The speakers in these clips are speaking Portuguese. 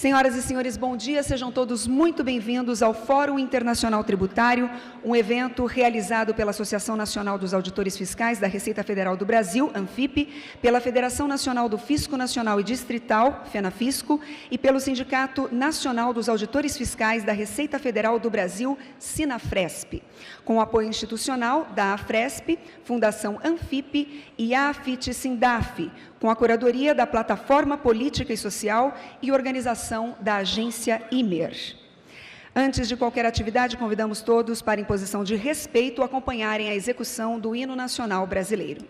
Senhoras e senhores, bom dia, sejam todos muito bem-vindos ao Fórum Internacional Tributário, um evento realizado pela Associação Nacional dos Auditores Fiscais da Receita Federal do Brasil, ANFIP, pela Federação Nacional do Fisco Nacional e Distrital, FENAFISCO, e pelo Sindicato Nacional dos Auditores Fiscais da Receita Federal do Brasil, SINAFRESP, com o apoio institucional da AFRESP, Fundação ANFIP e a AFIT-SINDAF, com a curadoria da Plataforma Política e Social e organização da agência IMER. Antes de qualquer atividade, convidamos todos para, em posição de respeito, acompanharem a execução do Hino Nacional Brasileiro.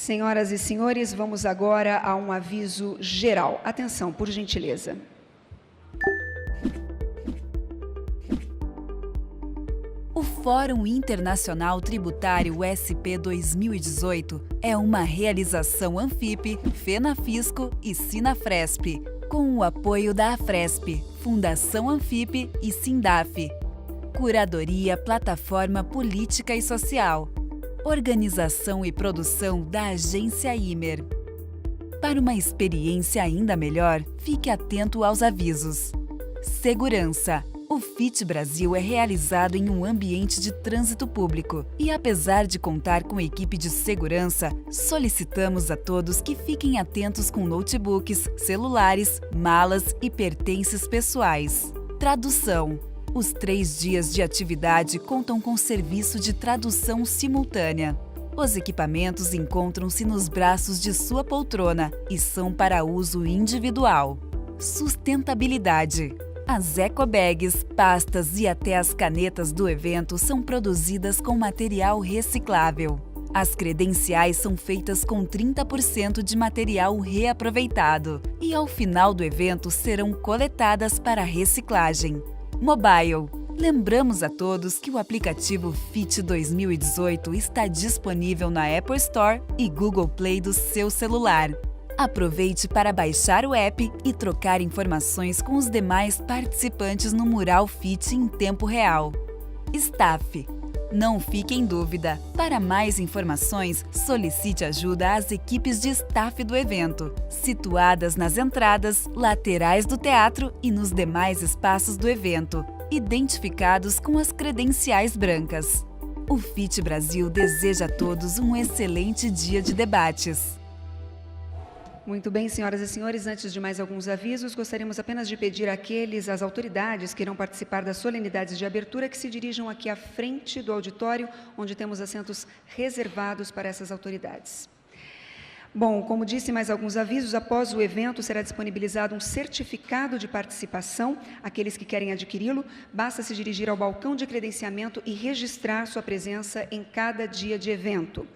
Senhoras e senhores, vamos agora a um aviso geral. Atenção, por gentileza. O Fórum Internacional Tributário SP 2018 é uma realização ANFIP, FENAFISCO e SINAFRESP, com o apoio da AFRESP, Fundação ANFIP e SINDAF. Curadoria Plataforma Política e Social. Organização e produção da agência IMER. Para uma experiência ainda melhor, fique atento aos avisos. Segurança. O FIT Brasil é realizado em um ambiente de trânsito público e, apesar de contar com equipe de segurança, solicitamos a todos que fiquem atentos com notebooks, celulares, malas e pertences pessoais. Tradução. Os 3 dias de atividade contam com serviço de tradução simultânea. Os equipamentos encontram-se nos braços de sua poltrona e são para uso individual. Sustentabilidade. As ecobags, pastas e até as canetas do evento são produzidas com material reciclável. As credenciais são feitas com 30% de material reaproveitado e, ao final do evento, serão coletadas para reciclagem. Mobile. Lembramos a todos que o aplicativo FIT 2018 está disponível na Apple Store e Google Play do seu celular. Aproveite para baixar o app e trocar informações com os demais participantes no mural FIT em tempo real. Staff. Não fique em dúvida. Para mais informações, solicite ajuda às equipes de staff do evento, situadas nas entradas, laterais do teatro e nos demais espaços do evento, identificados com as credenciais brancas. O FIT Brasil deseja a todos um excelente dia de debates. Muito bem, senhoras e senhores, antes de mais alguns avisos, gostaríamos apenas de pedir às autoridades que irão participar das solenidades de abertura que se dirijam aqui à frente do auditório, onde temos assentos reservados para essas autoridades. Bom, como disse, mais alguns avisos. Após o evento, será disponibilizado um certificado de participação. Aqueles que querem adquiri-lo, basta se dirigir ao balcão de credenciamento e registrar sua presença em cada dia de evento.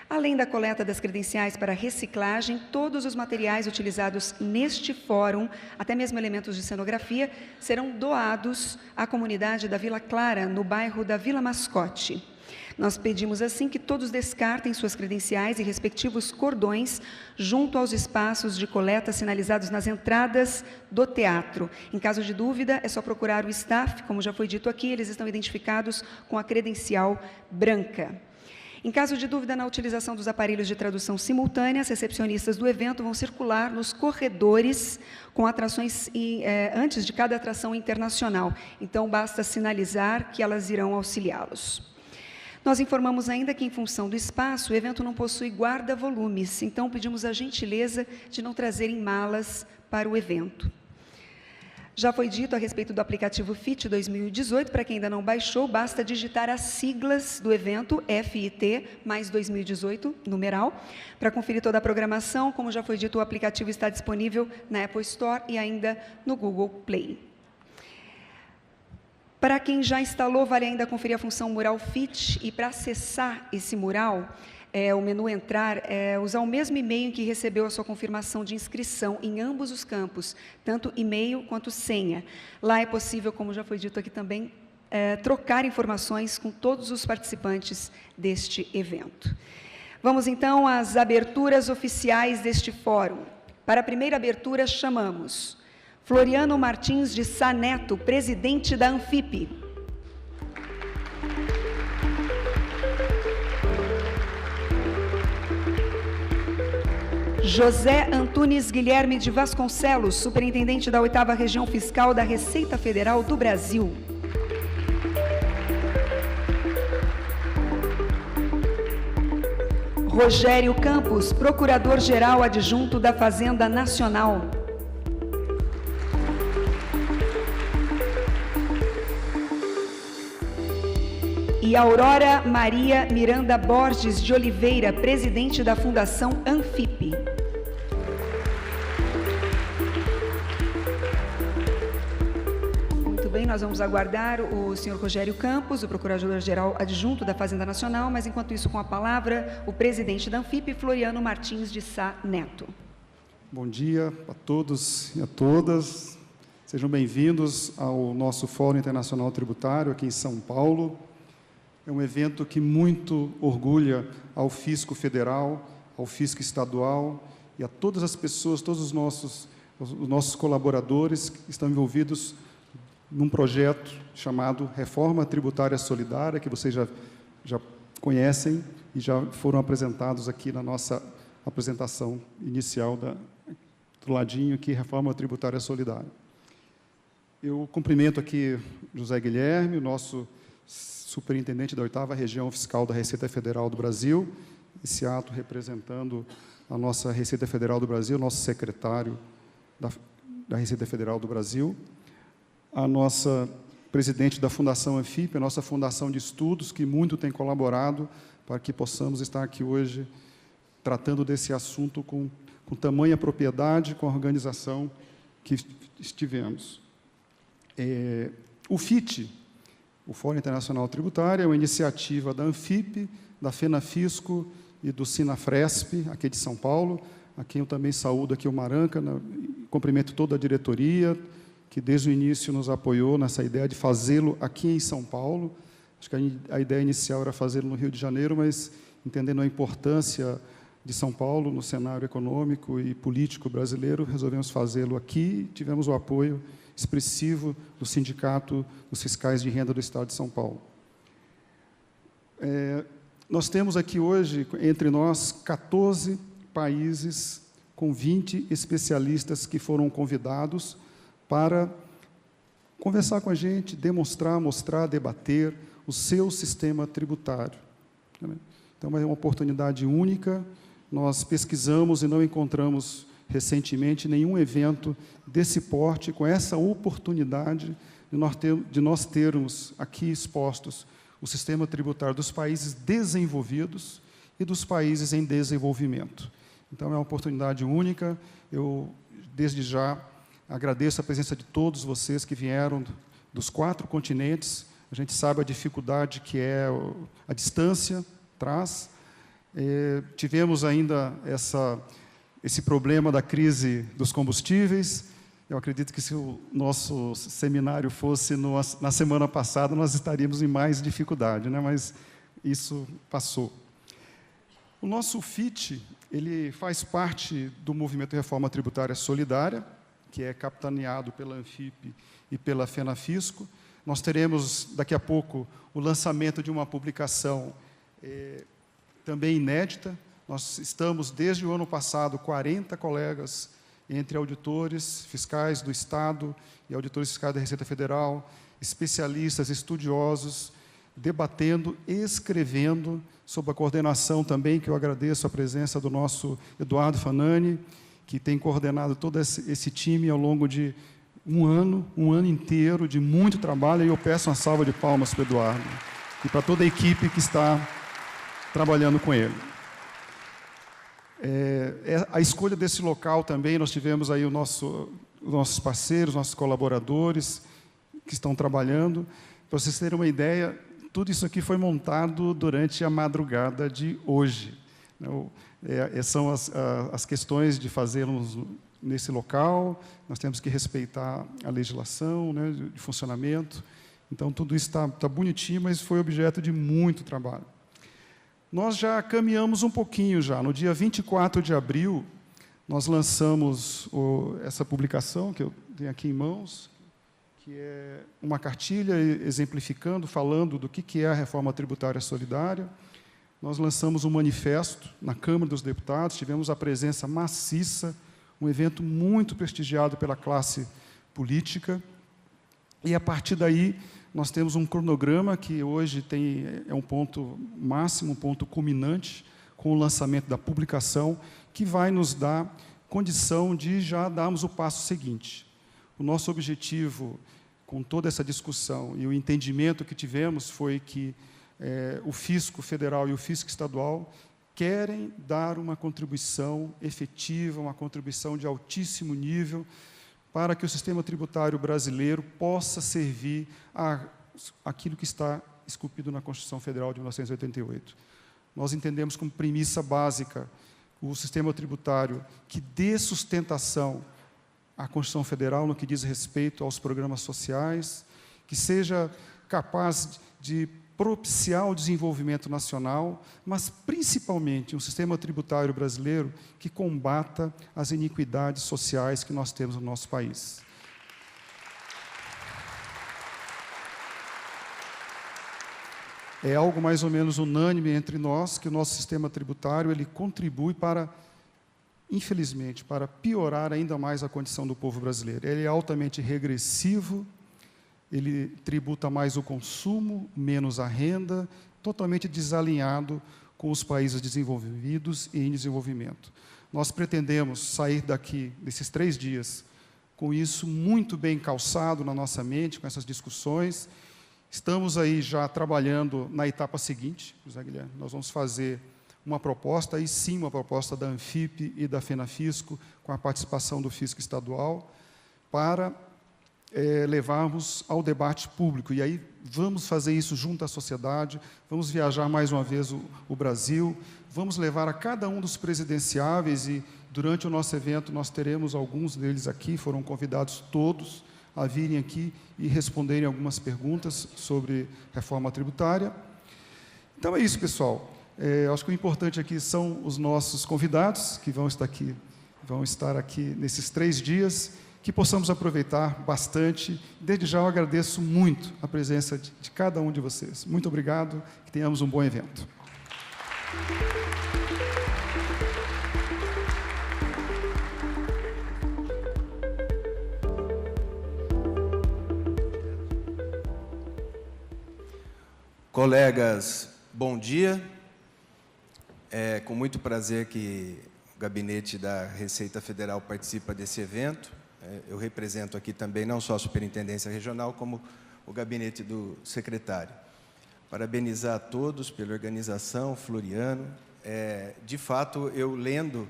Além da coleta das credenciais para reciclagem, todos os materiais utilizados neste fórum, até mesmo elementos de cenografia, serão doados à comunidade da Vila Clara, no bairro da Vila Mascote. Nós pedimos, assim, que todos descartem suas credenciais e respectivos cordões junto aos espaços de coleta sinalizados nas entradas do teatro. Em caso de dúvida, é só procurar o staff, como já foi dito aqui, eles estão identificados com a credencial branca. Em caso de dúvida na utilização dos aparelhos de tradução simultânea, as recepcionistas do evento vão circular nos corredores com atrações antes de cada atração internacional. Então, basta sinalizar que elas irão auxiliá-los. Nós informamos ainda que, em função do espaço, o evento não possui guarda-volumes, então pedimos a gentileza de não trazerem malas para o evento. Já foi dito a respeito do aplicativo FIT 2018, para quem ainda não baixou, basta digitar as siglas do evento, FIT, mais 2018, numeral, para conferir toda a programação. Como já foi dito, o aplicativo está disponível na Apple Store e ainda no Google Play. Para quem já instalou, vale ainda conferir a função Mural FIT, e para acessar esse mural, o menu Entrar, usar o mesmo e-mail em que recebeu a sua confirmação de inscrição em ambos os campos, tanto e-mail quanto senha. Lá é possível, como já foi dito aqui também, trocar informações com todos os participantes deste evento. Vamos, então, às aberturas oficiais deste fórum. Para a primeira abertura, chamamos Floriano Martins de Sá Neto, presidente da Anfip. José Antunes Guilherme de Vasconcelos, superintendente da 8ª Região Fiscal da Receita Federal do Brasil. Rogério Campos, procurador-geral adjunto da Fazenda Nacional. E Aurora Maria Miranda Borges de Oliveira, presidente da Fundação Anfip. Muito bem, nós vamos aguardar o senhor Rogério Campos, o procurador-geral adjunto da Fazenda Nacional, mas, enquanto isso, com a palavra, o presidente da Anfip, Floriano Martins de Sá Neto. Bom dia a todos e a todas. Sejam bem-vindos ao nosso Fórum Internacional Tributário aqui em São Paulo. É um evento que muito orgulha ao Fisco Federal, ao Fisco Estadual e a todas as pessoas, todos os nossos colaboradores que estão envolvidos num projeto chamado Reforma Tributária Solidária, que vocês já conhecem e já foram apresentados aqui na nossa apresentação inicial do ladinho aqui, Reforma Tributária Solidária. Eu cumprimento aqui José Guilherme, o nosso superintendente da 8ª Região Fiscal da Receita Federal do Brasil, esse ato representando a nossa Receita Federal do Brasil, nosso secretário da Receita Federal do Brasil, a nossa presidente da Fundação Anfip, a nossa fundação de estudos, que muito tem colaborado para que possamos estar aqui hoje tratando desse assunto com tamanha propriedade, com a organização que estivemos. O FIT, o Fórum Internacional Tributário, é uma iniciativa da Anfip, da FENAFISCO e do SINAFRESP, aqui de São Paulo, a quem eu também saúdo aqui o Maranca, cumprimento toda a diretoria, que desde o início nos apoiou nessa ideia de fazê-lo aqui em São Paulo. Acho que a ideia inicial era fazê-lo no Rio de Janeiro, mas entendendo a importância de São Paulo no cenário econômico e político brasileiro, resolvemos fazê-lo aqui. Tivemos o apoio expressivo do Sindicato dos Fiscais de Renda do Estado de São Paulo. Nós temos aqui hoje, entre nós, 14 países com 20 especialistas que foram convidados para conversar com a gente, demonstrar, mostrar, debater o seu sistema tributário. Então, é uma oportunidade única. Nós pesquisamos e não encontramos recentemente nenhum evento desse porte, com essa oportunidade de nós termos aqui expostos o sistema tributário dos países desenvolvidos e dos países em desenvolvimento. Então, é uma oportunidade única. Eu, desde já, agradeço a presença de todos vocês que vieram dos 4 continentes. A gente sabe a dificuldade que é a distância traz. Tivemos ainda esse problema da crise dos combustíveis. Eu acredito que se o nosso seminário fosse na semana passada, nós estaríamos em mais dificuldade, né? Mas isso passou. O nosso FIT, ele faz parte do movimento de reforma tributária solidária, que é capitaneado pela Anfip e pela FENAFISCO. Nós teremos, daqui a pouco, o lançamento de uma publicação também inédita. Nós estamos, desde o ano passado, 40 colegas, entre auditores fiscais do Estado e auditores fiscais da Receita Federal, especialistas, estudiosos, debatendo, escrevendo, sob a coordenação também, que eu agradeço a presença do nosso Eduardo Fanani, que tem coordenado todo esse time ao longo de um ano inteiro de muito trabalho, e eu peço uma salva de palmas para o Eduardo e para toda a equipe que está trabalhando com ele. A escolha desse local também, nós tivemos aí os nossos parceiros, nossos colaboradores que estão trabalhando. Para vocês terem uma ideia, tudo isso aqui foi montado durante a madrugada de hoje. São as questões de fazermos nesse local, nós temos que respeitar a legislação, né, de funcionamento. Então, tudo isso está bonitinho, mas foi objeto de muito trabalho. Nós já caminhamos um pouquinho já. No dia 24 de abril, nós lançamos essa publicação, que eu tenho aqui em mãos, que é uma cartilha exemplificando, falando do que é a reforma tributária solidária. Nós lançamos um manifesto na Câmara dos Deputados, tivemos a presença maciça, um evento muito prestigiado pela classe política, e, a partir daí, nós temos um cronograma que hoje é um ponto máximo, um ponto culminante, com o lançamento da publicação, que vai nos dar condição de já darmos o passo seguinte. O nosso objetivo, com toda essa discussão e o entendimento que tivemos, foi que o fisco federal e o fisco estadual querem dar uma contribuição efetiva, uma contribuição de altíssimo nível, para que o sistema tributário brasileiro possa servir àquilo que está esculpido na Constituição Federal de 1988. Nós entendemos como premissa básica o sistema tributário que dê sustentação à Constituição Federal no que diz respeito aos programas sociais, que seja capaz de propiciar o desenvolvimento nacional, mas, principalmente, um sistema tributário brasileiro que combata as iniquidades sociais que nós temos no nosso país. É algo mais ou menos unânime entre nós que o nosso sistema tributário ele contribui para, infelizmente, para piorar ainda mais a condição do povo brasileiro. Ele é altamente regressivo, ele tributa mais o consumo, menos a renda, totalmente desalinhado com os países desenvolvidos e em desenvolvimento. Nós pretendemos sair daqui, desses 3 dias, com isso muito bem calçado na nossa mente, com essas discussões. Estamos aí já trabalhando na etapa seguinte, José Guilherme. Nós vamos fazer uma proposta, aí sim uma proposta da Anfip e da FENAFISCO, com a participação do Fisco Estadual, para levarmos ao debate público. E aí vamos fazer isso junto à sociedade, vamos viajar mais uma vez o Brasil, vamos levar a cada um dos presidenciáveis, e durante o nosso evento nós teremos alguns deles aqui, foram convidados todos a virem aqui e responderem algumas perguntas sobre reforma tributária. Então é isso, pessoal. Acho que o importante aqui são os nossos convidados, que vão estar aqui nesses 3 dias, que possamos aproveitar bastante. Desde já eu agradeço muito a presença de cada um de vocês. Muito obrigado, que tenhamos um bom evento. Colegas, bom dia. É com muito prazer que o gabinete da Receita Federal participa desse evento. Eu represento aqui também não só a Superintendência Regional, como o gabinete do secretário. Parabenizar a todos pela organização, Floriano. De fato, eu lendo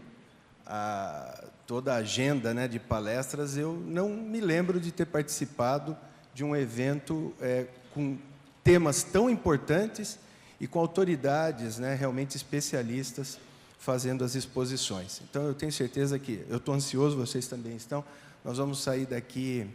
toda a agenda, né, de palestras, eu não me lembro de ter participado de um evento com temas tão importantes e com autoridades, né, realmente especialistas fazendo as exposições. Então, eu tenho certeza que eu estou ansioso, vocês também estão. Nós vamos sair daqui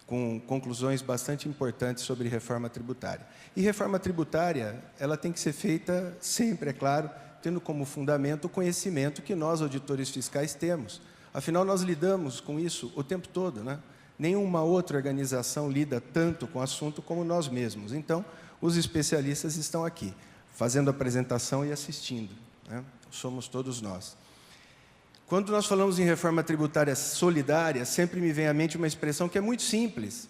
com conclusões bastante importantes sobre reforma tributária. E reforma tributária, ela tem que ser feita sempre, é claro, tendo como fundamento o conhecimento que nós, auditores fiscais, temos. Afinal, nós lidamos com isso o tempo todo, né? Nenhuma outra organização lida tanto com o assunto como nós mesmos. Então, os especialistas estão aqui, fazendo a apresentação e assistindo, né? Somos todos nós. Quando nós falamos em reforma tributária solidária, sempre me vem à mente uma expressão que é muito simples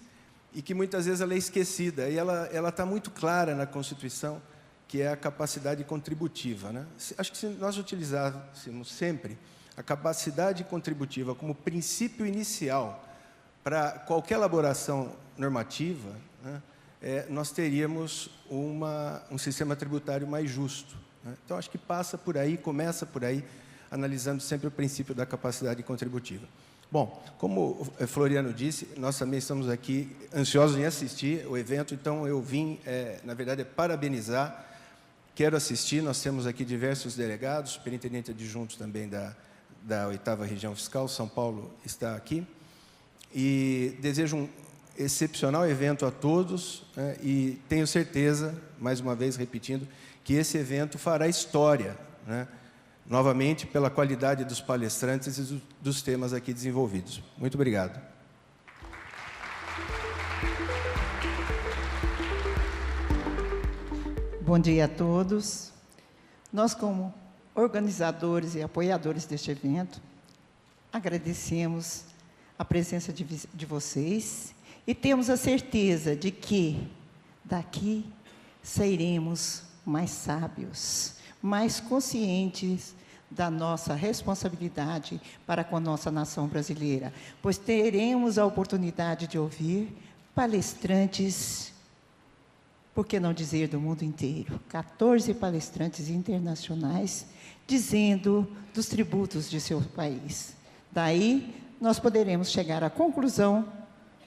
e que muitas vezes ela é esquecida, e ela está muito clara na Constituição, que é a capacidade contributiva, né? Acho que se nós utilizássemos sempre a capacidade contributiva como princípio inicial para qualquer elaboração normativa, né, nós teríamos um sistema tributário mais justo, né? Então, acho que passa por aí, começa por aí, analisando sempre o princípio da capacidade contributiva. Bom, como o Floriano disse, nós também estamos aqui ansiosos em assistir o evento, então eu vim, na verdade, parabenizar, quero assistir, nós temos aqui diversos delegados, superintendente adjunto também da 8ª Região Fiscal, São Paulo está aqui, e desejo um excepcional evento a todos, né, e tenho certeza, mais uma vez repetindo, que esse evento fará história, né, novamente, pela qualidade dos palestrantes e dos temas aqui desenvolvidos. Muito obrigado. Bom dia a todos. Nós, como organizadores e apoiadores deste evento, agradecemos a presença de vocês e temos a certeza de que daqui sairemos mais sábios, mais conscientes da nossa responsabilidade para com a nossa nação brasileira, pois teremos a oportunidade de ouvir palestrantes, por que não dizer do mundo inteiro, 14 palestrantes internacionais, dizendo dos tributos de seu país. Daí, nós poderemos chegar à conclusão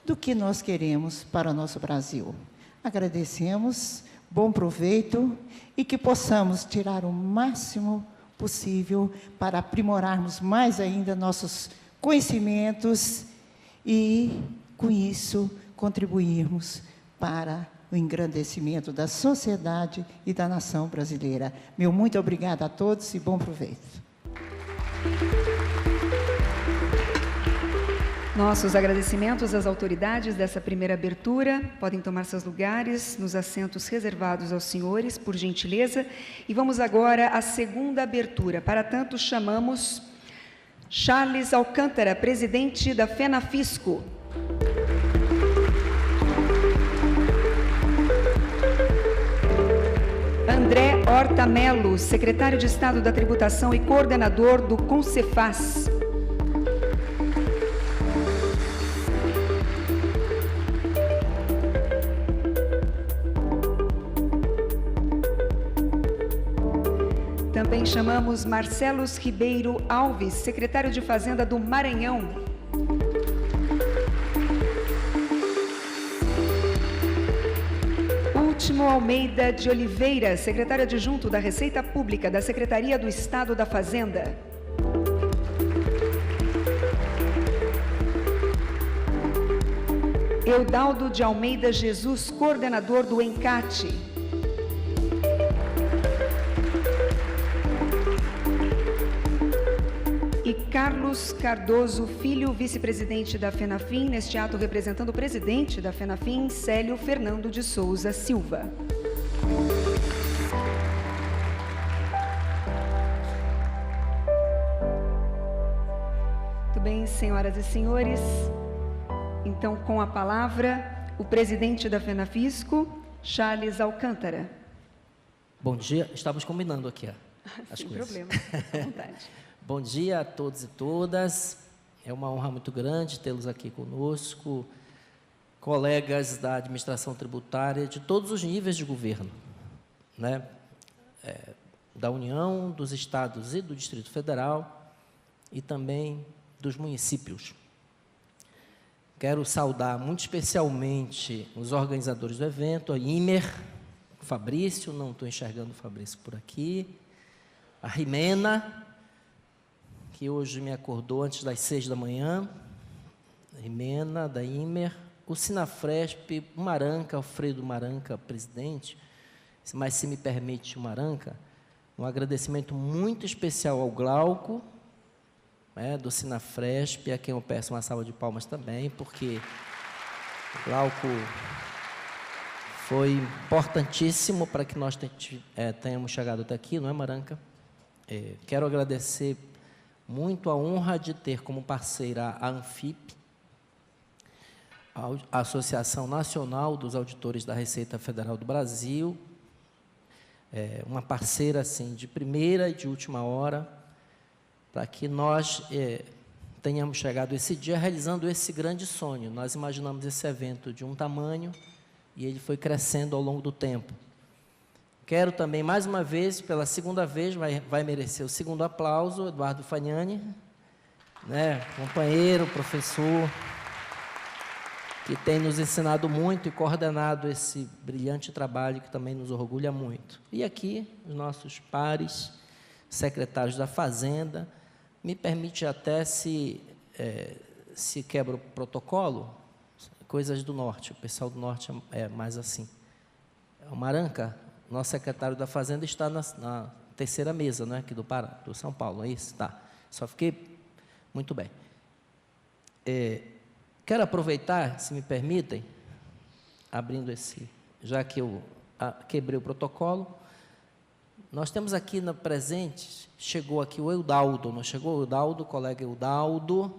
do que nós queremos para o nosso Brasil. Agradecemos, bom proveito, e que possamos tirar o máximo possível para aprimorarmos mais ainda nossos conhecimentos e, com isso, contribuirmos para o engrandecimento da sociedade e da nação brasileira. Meu muito obrigada a todos e bom proveito. Nossos agradecimentos às autoridades dessa primeira abertura. Podem tomar seus lugares nos assentos reservados aos senhores, por gentileza. E vamos agora à segunda abertura. Para tanto, chamamos Charles Alcântara, presidente da FENAFISCO. André Horta Melo, secretário de Estado da Tributação e coordenador do CONCEFAS. Também chamamos Marcelos Ribeiro Alves, secretário de Fazenda do Maranhão. Último Almeida de Oliveira, secretário adjunto da Receita Pública da Secretaria do Estado da Fazenda. Eudaldo de Almeida Jesus, coordenador do ENCAT. E Carlos Cardoso Filho, vice-presidente da FENAFIM, neste ato representando o presidente da FENAFIM, Célio Fernando de Souza Silva. Muito bem, senhoras e senhores. Então, com a palavra, o presidente da FENAFISCO, Charles Alcântara. Bom dia, estamos combinando aqui as Sem coisas. problema, à vontade. Bom dia a todos e todas, é uma honra muito grande tê-los aqui conosco, colegas da administração tributária de todos os níveis de governo, né? Da União, dos estados e do Distrito Federal e também dos municípios. Quero saudar muito especialmente os organizadores do evento, a Imer, o Fabrício, não estou enxergando o Fabrício por aqui, a Rimena, que hoje me acordou antes das 6 da manhã, a Rimena, da Imer, o Sinafresp, o Maranca, Alfredo Maranca, presidente, mas se me permite o Maranca, um agradecimento muito especial ao Glauco, do Sinafresp, a quem eu peço uma salva de palmas também, porque o Glauco foi importantíssimo para que nós tenhamos chegado até aqui, não é, Maranca? Quero agradecer muito a honra de ter como parceira a ANFIP, a Associação Nacional dos Auditores da Receita Federal do Brasil, uma parceira assim, de primeira e de última hora, para que nós tenhamos chegado esse dia realizando esse grande sonho. Nós imaginamos esse evento de um tamanho e ele foi crescendo ao longo do tempo. Quero também, mais uma vez, pela segunda vez, vai merecer o segundo aplauso, Eduardo Fagnani, né, companheiro, professor, que tem nos ensinado muito e coordenado esse brilhante trabalho que também nos orgulha muito. E aqui, os nossos pares, secretários da Fazenda, me permite até, se quebra o protocolo, coisas do Norte, o pessoal do Norte é mais assim. O Maranca, nosso secretário da Fazenda, está na terceira mesa, não é, aqui do São Paulo, é isso? Tá. Só fiquei muito bem. Quero aproveitar, se me permitem, abrindo já que eu quebrei o protocolo, nós temos aqui no presente, chegou aqui o Eudaldo, não chegou o Eudaldo, o colega Eudaldo,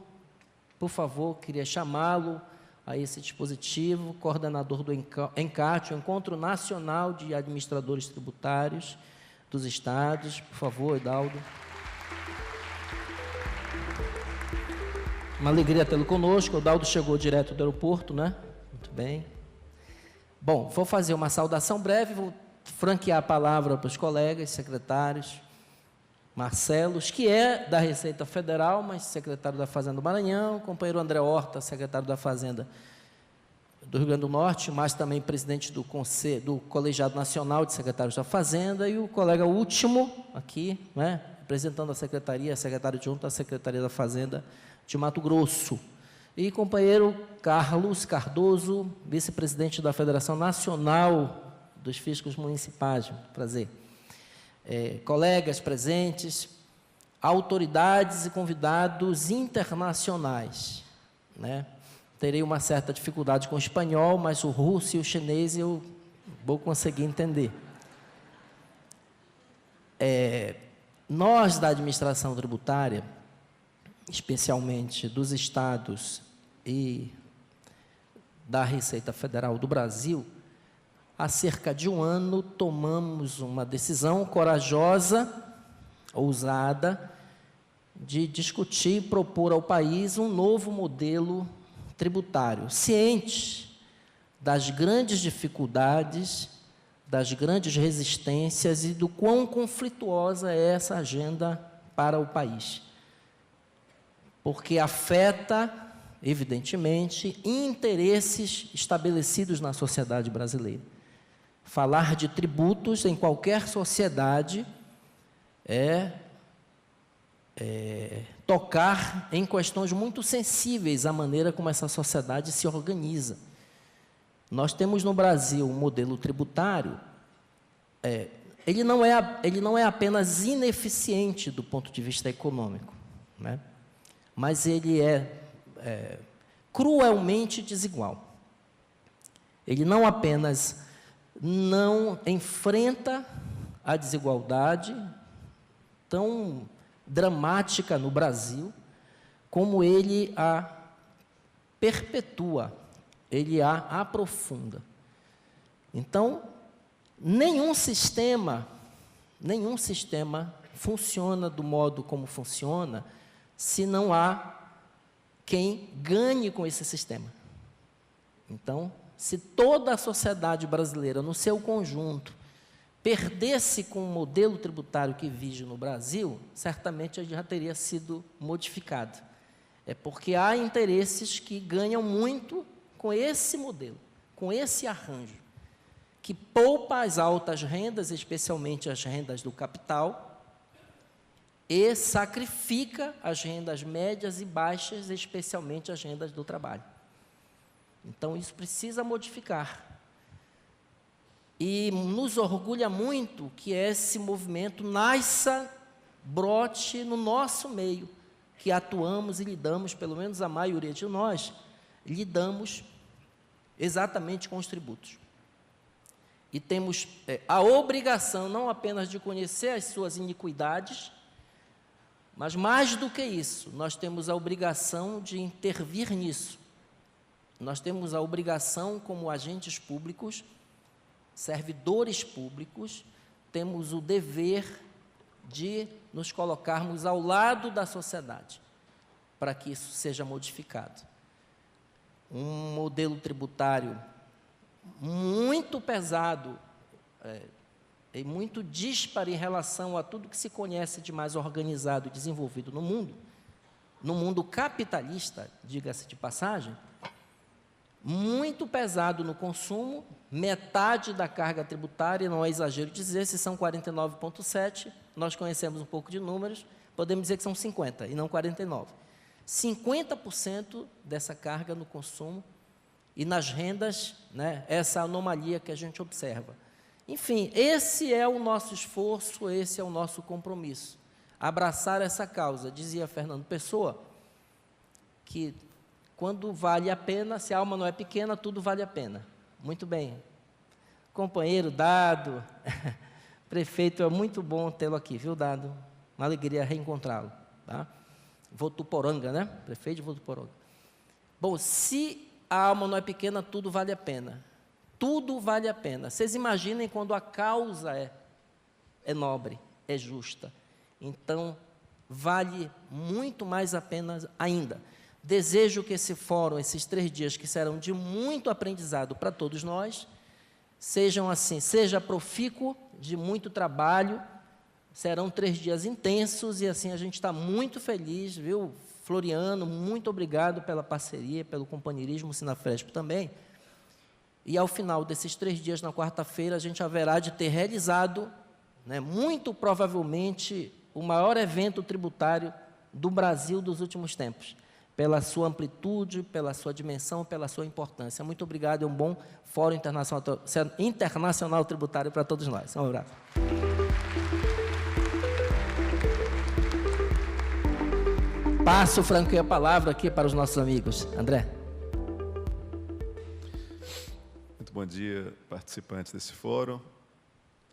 por favor, queria chamá-lo a esse dispositivo, coordenador do ENCAT, o Encontro Nacional de Administradores Tributários dos Estados, por favor, Eudaldo. Uma alegria tê-lo conosco, o Eudaldo chegou direto do aeroporto, né? Muito bem. Bom, vou fazer uma saudação breve, vou franquear a palavra para os colegas, secretários, Marcelos, que é da Receita Federal, mas secretário da Fazenda do Maranhão, companheiro André Horta, secretário da Fazenda do Rio Grande do Norte, mas também presidente do Colegiado Nacional de Secretários da Fazenda, e o colega último aqui, né, representando a secretaria, secretário adjunto da Secretaria da Fazenda de Mato Grosso, e companheiro Carlos Cardoso, vice-presidente da Federação Nacional dos Fiscos Municipais, prazer. Colegas presentes, autoridades e convidados internacionais, né? Terei uma certa dificuldade com o espanhol, mas o russo e o chinês eu vou conseguir entender. Nós, da administração tributária, especialmente dos estados e da Receita Federal do Brasil, há cerca de um ano, tomamos uma decisão corajosa, ousada, de discutir e propor ao país um novo modelo tributário, ciente das grandes dificuldades das grandes resistências e do quão conflituosa é essa agenda para o país. Porque afeta, evidentemente, interesses estabelecidos na sociedade brasileira. Falar de tributos em qualquer sociedade é tocar em questões muito sensíveis à maneira como essa sociedade se organiza. Nós temos no Brasil um modelo tributário, ele não é apenas ineficiente do ponto de vista econômico, né? Mas ele é cruelmente desigual. Ele não apenas não enfrenta a desigualdade tão dramática no Brasil, como ele a perpetua, ele a aprofunda. Então, nenhum sistema funciona do modo como funciona se não há quem ganhe com esse sistema. Então, se toda a sociedade brasileira, no seu conjunto, perdesse com o modelo tributário que vige no Brasil, certamente ele já teria sido modificado. É porque há interesses que ganham muito com esse modelo, com esse arranjo, que poupa as altas rendas, especialmente as rendas do capital, e sacrifica as rendas médias e baixas, especialmente as rendas do trabalho. Então, isso precisa modificar. E nos orgulha muito que esse movimento nasça, brote no nosso meio, que atuamos e lidamos, pelo menos a maioria de nós, lidamos exatamente com os tributos. E temos a obrigação não apenas de conhecer as suas iniquidades, mas mais do que isso, nós temos a obrigação de intervir nisso. Nós temos a obrigação, como agentes públicos, servidores públicos, temos o dever de nos colocarmos ao lado da sociedade, para que isso seja modificado. Um modelo tributário muito pesado e muito dísparo em relação a tudo que se conhece de mais organizado e desenvolvido no mundo capitalista, diga-se de passagem, muito pesado no consumo, metade da carga tributária, não é exagero dizer, se são 49,7, nós conhecemos um pouco de números, podemos dizer que são 50 e não 49. 50% dessa carga no consumo e nas rendas, né, essa anomalia que a gente observa. Enfim, esse é o nosso esforço, esse é o nosso compromisso. Abraçar essa causa, dizia Fernando Pessoa, que quando vale a pena, se a alma não é pequena, tudo vale a pena. Muito bem. Companheiro Dado, prefeito, é muito bom tê-lo aqui, viu, Dado? Uma alegria reencontrá-lo, tá? Votuporanga, né? Prefeito de Votuporanga. Bom, se a alma não é pequena, tudo vale a pena. Tudo vale a pena. Vocês imaginem quando a causa é nobre, é justa. Então, vale muito mais a pena ainda. Desejo que esse fórum, esses 3 dias, que serão de muito aprendizado para todos nós, sejam assim, seja profícuo, de muito trabalho, serão 3 dias intensos e assim a gente está muito feliz, viu, Floriano, muito obrigado pela parceria, pelo companheirismo, Sinafresp também. E ao final desses 3 dias, na quarta-feira, a gente haverá de ter realizado, né, muito provavelmente, o maior evento tributário do Brasil dos últimos tempos, pela sua amplitude, pela sua dimensão, pela sua importância. Muito obrigado e um bom Fórum Internacional Tributário para todos nós. Um abraço. Passo, franqueio, a palavra aqui para os nossos amigos. André. Muito bom dia, participantes desse fórum.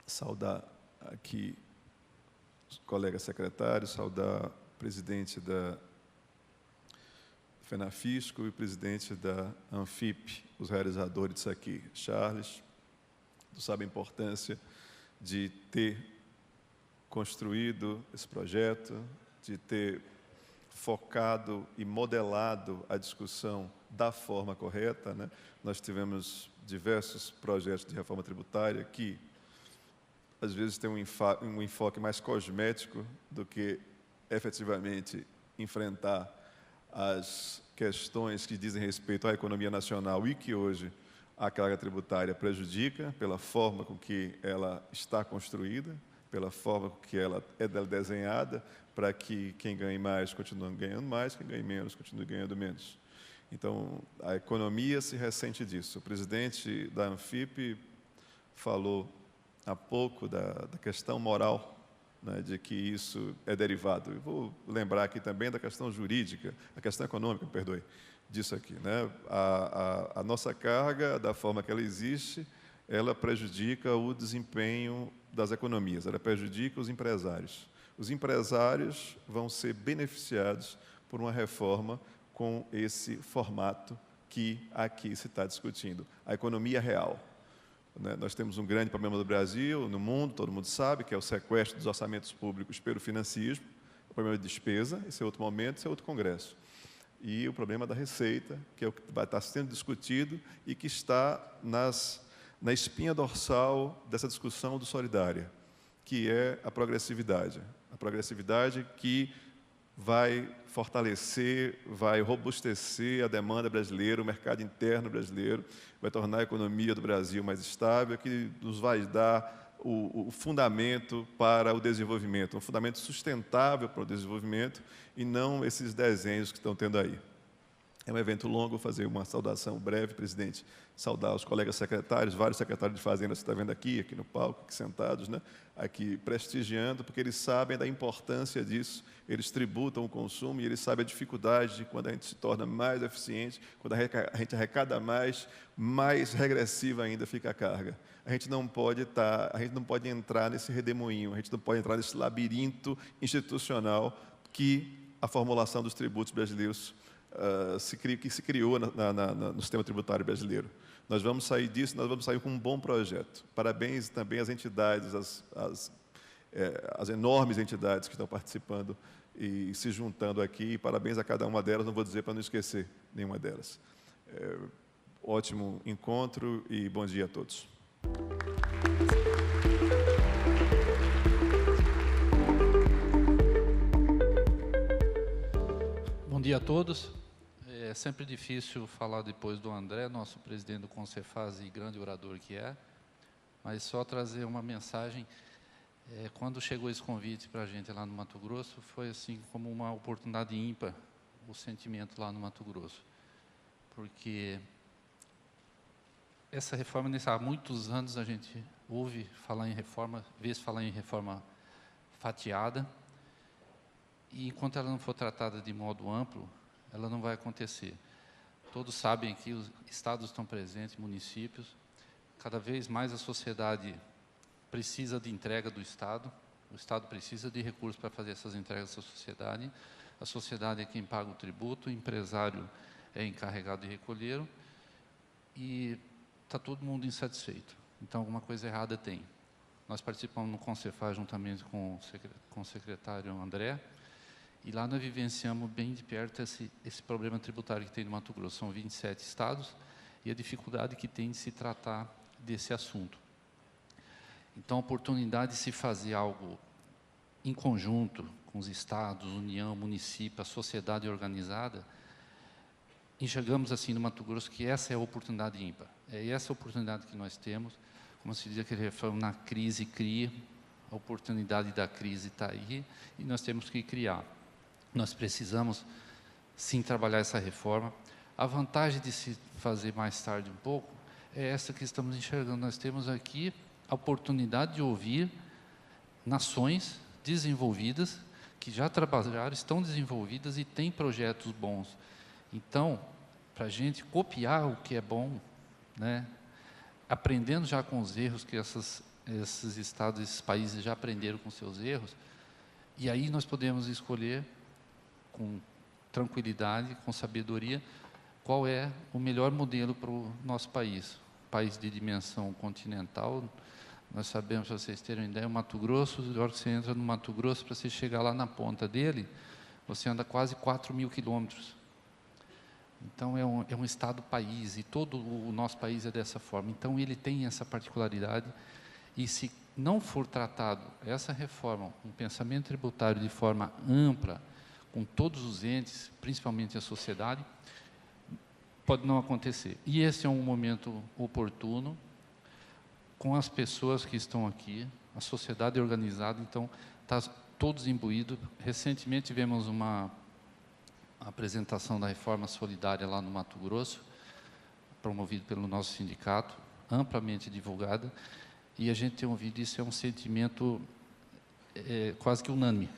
Saudar aqui os colegas secretários, saudar o presidente da FENAFISCO e o presidente da ANFIP, os realizadores disso aqui, Charles. Tu sabe a importância de ter construído esse projeto, de ter focado e modelado a discussão da forma correta, né? Nós tivemos diversos projetos de reforma tributária que às vezes tem um enfoque mais cosmético do que efetivamente enfrentar as questões que dizem respeito à economia nacional e que hoje a carga tributária prejudica pela forma com que ela está construída, pela forma com que ela é desenhada, para que quem ganhe mais continue ganhando mais, quem ganhe menos continue ganhando menos. Então, a economia se ressente disso. O presidente da Anfip falou há pouco da questão moral, né, de que isso é derivado. Eu vou lembrar aqui também da questão jurídica, a questão econômica, perdoe, disso aqui, né? A nossa carga, da forma que ela existe, ela prejudica o desempenho das economias, ela prejudica os empresários. Os empresários vão ser beneficiados por uma reforma com esse formato que aqui se está discutindo, a economia real. Nós temos um grande problema no Brasil, no mundo, todo mundo sabe, que é o sequestro dos orçamentos públicos pelo financismo, o problema de despesa, esse é outro momento, esse é outro congresso. E o problema da receita, que é o que vai estar sendo discutido e que está na espinha dorsal dessa discussão do Solidária, que é a progressividade. A progressividade que vai fortalecer, vai robustecer a demanda brasileira, o mercado interno brasileiro, vai tornar a economia do Brasil mais estável, que nos vai dar o fundamento para o desenvolvimento, um fundamento sustentável para o desenvolvimento e não esses desenhos que estão tendo aí. É um evento longo, vou fazer uma saudação breve, presidente, saudar os colegas secretários, vários secretários de Fazenda, você está vendo aqui no palco, aqui sentados, né? Aqui prestigiando, porque eles sabem da importância disso, eles tributam o consumo e eles sabem a dificuldade de quando a gente se torna mais eficiente, quando a gente arrecada mais regressiva ainda fica a carga. A gente não pode entrar nesse redemoinho, a gente não pode entrar nesse labirinto institucional que a formulação dos tributos brasileiros que se criou no sistema tributário brasileiro. Nós vamos sair disso, nós vamos sair com um bom projeto. Parabéns também às entidades, às enormes entidades que estão participando e se juntando aqui. Parabéns a cada uma delas, não vou dizer para não esquecer nenhuma delas. Ótimo encontro e bom dia a todos. Bom dia a todos. É sempre difícil falar depois do André, nosso presidente do Concefaz e grande orador que é, mas só trazer uma mensagem. Quando chegou esse convite para a gente lá no Mato Grosso, foi assim como uma oportunidade ímpar, o sentimento lá no Mato Grosso. Porque essa reforma, há muitos anos a gente ouve falar em reforma, vê se falar em reforma fatiada, e enquanto ela não for tratada de modo amplo, ela não vai acontecer. Todos sabem que os estados estão presentes, municípios. Cada vez mais a sociedade precisa de entrega do Estado. O Estado precisa de recursos para fazer essas entregas à sociedade. A sociedade é quem paga o tributo, o empresário é encarregado de recolher e está todo mundo insatisfeito. Então, alguma coisa errada tem. Nós participamos no Concefaz juntamente com o secretário André, e lá nós vivenciamos bem de perto esse problema tributário que tem no Mato Grosso. São 27 estados e a dificuldade que tem de se tratar desse assunto. Então, a oportunidade de se fazer algo em conjunto com os estados, União, município, a sociedade organizada, enxergamos assim no Mato Grosso que essa é a oportunidade ímpar. É essa a oportunidade que nós temos. Como se diz aquele refrão, na crise cria, a oportunidade da crise está aí e nós temos que criar. Nós precisamos, sim, trabalhar essa reforma. A vantagem de se fazer mais tarde um pouco é essa que estamos enxergando. Nós temos aqui a oportunidade de ouvir nações desenvolvidas, que já trabalharam, estão desenvolvidas e têm projetos bons. Então, para a gente copiar o que é bom, né, aprendendo já com os erros que esses estados, esses países já aprenderam com seus erros, e aí nós podemos escolher com tranquilidade, com sabedoria, qual é o melhor modelo para o nosso país. País de dimensão continental, nós sabemos, para vocês terem uma ideia, o Mato Grosso, na hora que você entra no Mato Grosso, para você chegar lá na ponta dele, você anda quase 4.000 quilômetros. Então, é um estado-país, e todo o nosso país é dessa forma. Então, ele tem essa particularidade, e se não for tratado essa reforma, um pensamento tributário de forma ampla, com todos os entes, principalmente a sociedade, pode não acontecer. E esse é um momento oportuno, com as pessoas que estão aqui, a sociedade organizada, então, está todos imbuídos. Recentemente tivemos uma apresentação da reforma solidária lá no Mato Grosso, promovido pelo nosso sindicato, amplamente divulgada, e a gente tem ouvido isso, é um sentimento quase que unânime.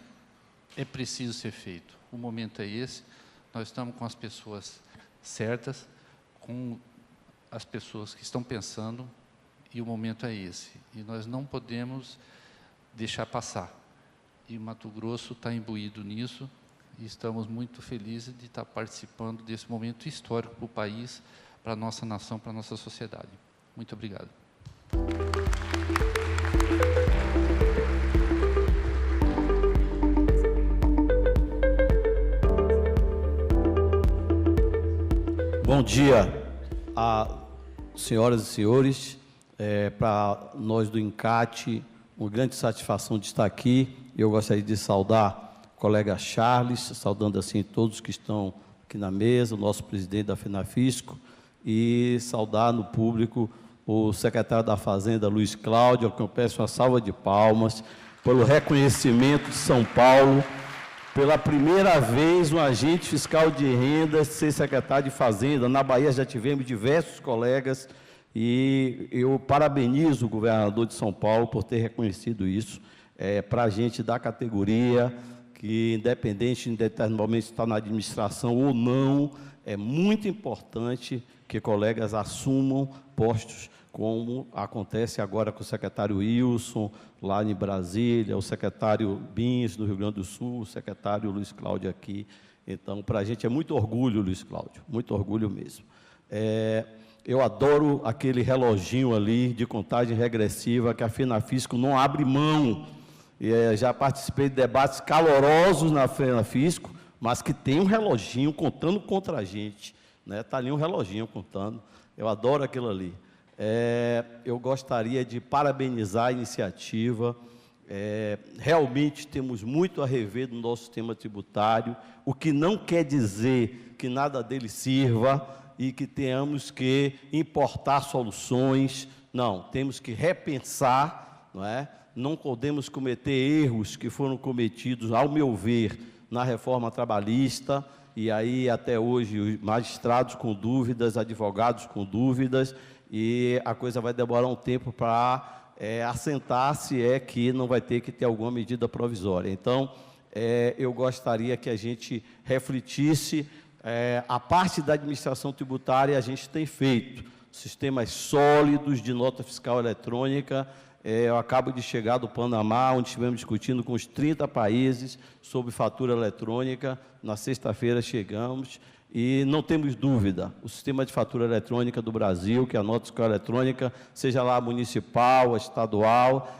É preciso ser feito. O momento é esse, nós estamos com as pessoas certas, com as pessoas que estão pensando, e o momento é esse. E nós não podemos deixar passar. E o Mato Grosso está imbuído nisso, e estamos muito felizes de estar participando desse momento histórico para o país, para a nossa nação, para a nossa sociedade. Muito obrigado. Bom dia a senhoras e senhores. Para nós do INCAT, uma grande satisfação de estar aqui. Eu gostaria de saudar o colega Charles, saudando assim todos que estão aqui na mesa, o nosso presidente da FENAFISCO, e saudar no público o secretário da Fazenda, Luiz Cláudio, ao que eu peço uma salva de palmas, pelo reconhecimento de São Paulo, pela primeira vez um agente fiscal de renda ser secretário de Fazenda. Na Bahia já tivemos diversos colegas, e eu parabenizo o governador de São Paulo por ter reconhecido isso. Para a gente da categoria, que independente de determinado momento estar na administração ou não, é muito importante que colegas assumam postos, como acontece agora com o secretário Wilson, lá em Brasília, o secretário Bins, do Rio Grande do Sul, o secretário Luiz Cláudio aqui. Então, para a gente é muito orgulho, Luiz Cláudio, muito orgulho mesmo. Eu adoro aquele reloginho ali de contagem regressiva que a FENAFISCO não abre mão. Já participei de debates calorosos na FENAFISCO, mas que tem um reloginho contando contra a gente. Está ali um reloginho contando. Eu adoro aquilo ali. Eu gostaria de parabenizar a iniciativa. Realmente temos muito a rever no nosso sistema tributário, o que não quer dizer que nada dele sirva e que tenhamos que importar soluções. Não, temos que repensar, não é? Não podemos cometer erros que foram cometidos, ao meu ver, na reforma trabalhista, e aí até hoje os magistrados com dúvidas, advogados com dúvidas, e a coisa vai demorar um tempo para assentar, se é que não vai ter que ter alguma medida provisória. Então, eu gostaria que a gente refletisse. A parte da administração tributária a gente tem feito sistemas sólidos de nota fiscal eletrônica. Eu acabo de chegar do Panamá, onde estivemos discutindo com os 30 países sobre fatura eletrônica. Na sexta-feira chegamos e não temos dúvida, o sistema de fatura eletrônica do Brasil, que é a nota fiscal eletrônica, seja lá municipal, estadual,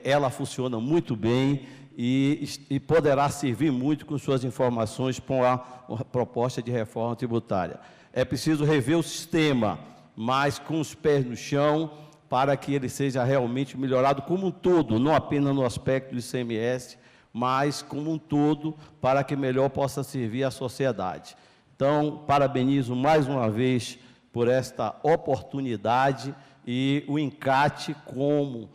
ela funciona muito bem e poderá servir muito com suas informações para a proposta de reforma tributária. É preciso rever o sistema, mas com os pés no chão, para que ele seja realmente melhorado como um todo, não apenas no aspecto do ICMS, mas como um todo, para que melhor possa servir à sociedade. Então, parabenizo mais uma vez por esta oportunidade, e o INCAT, como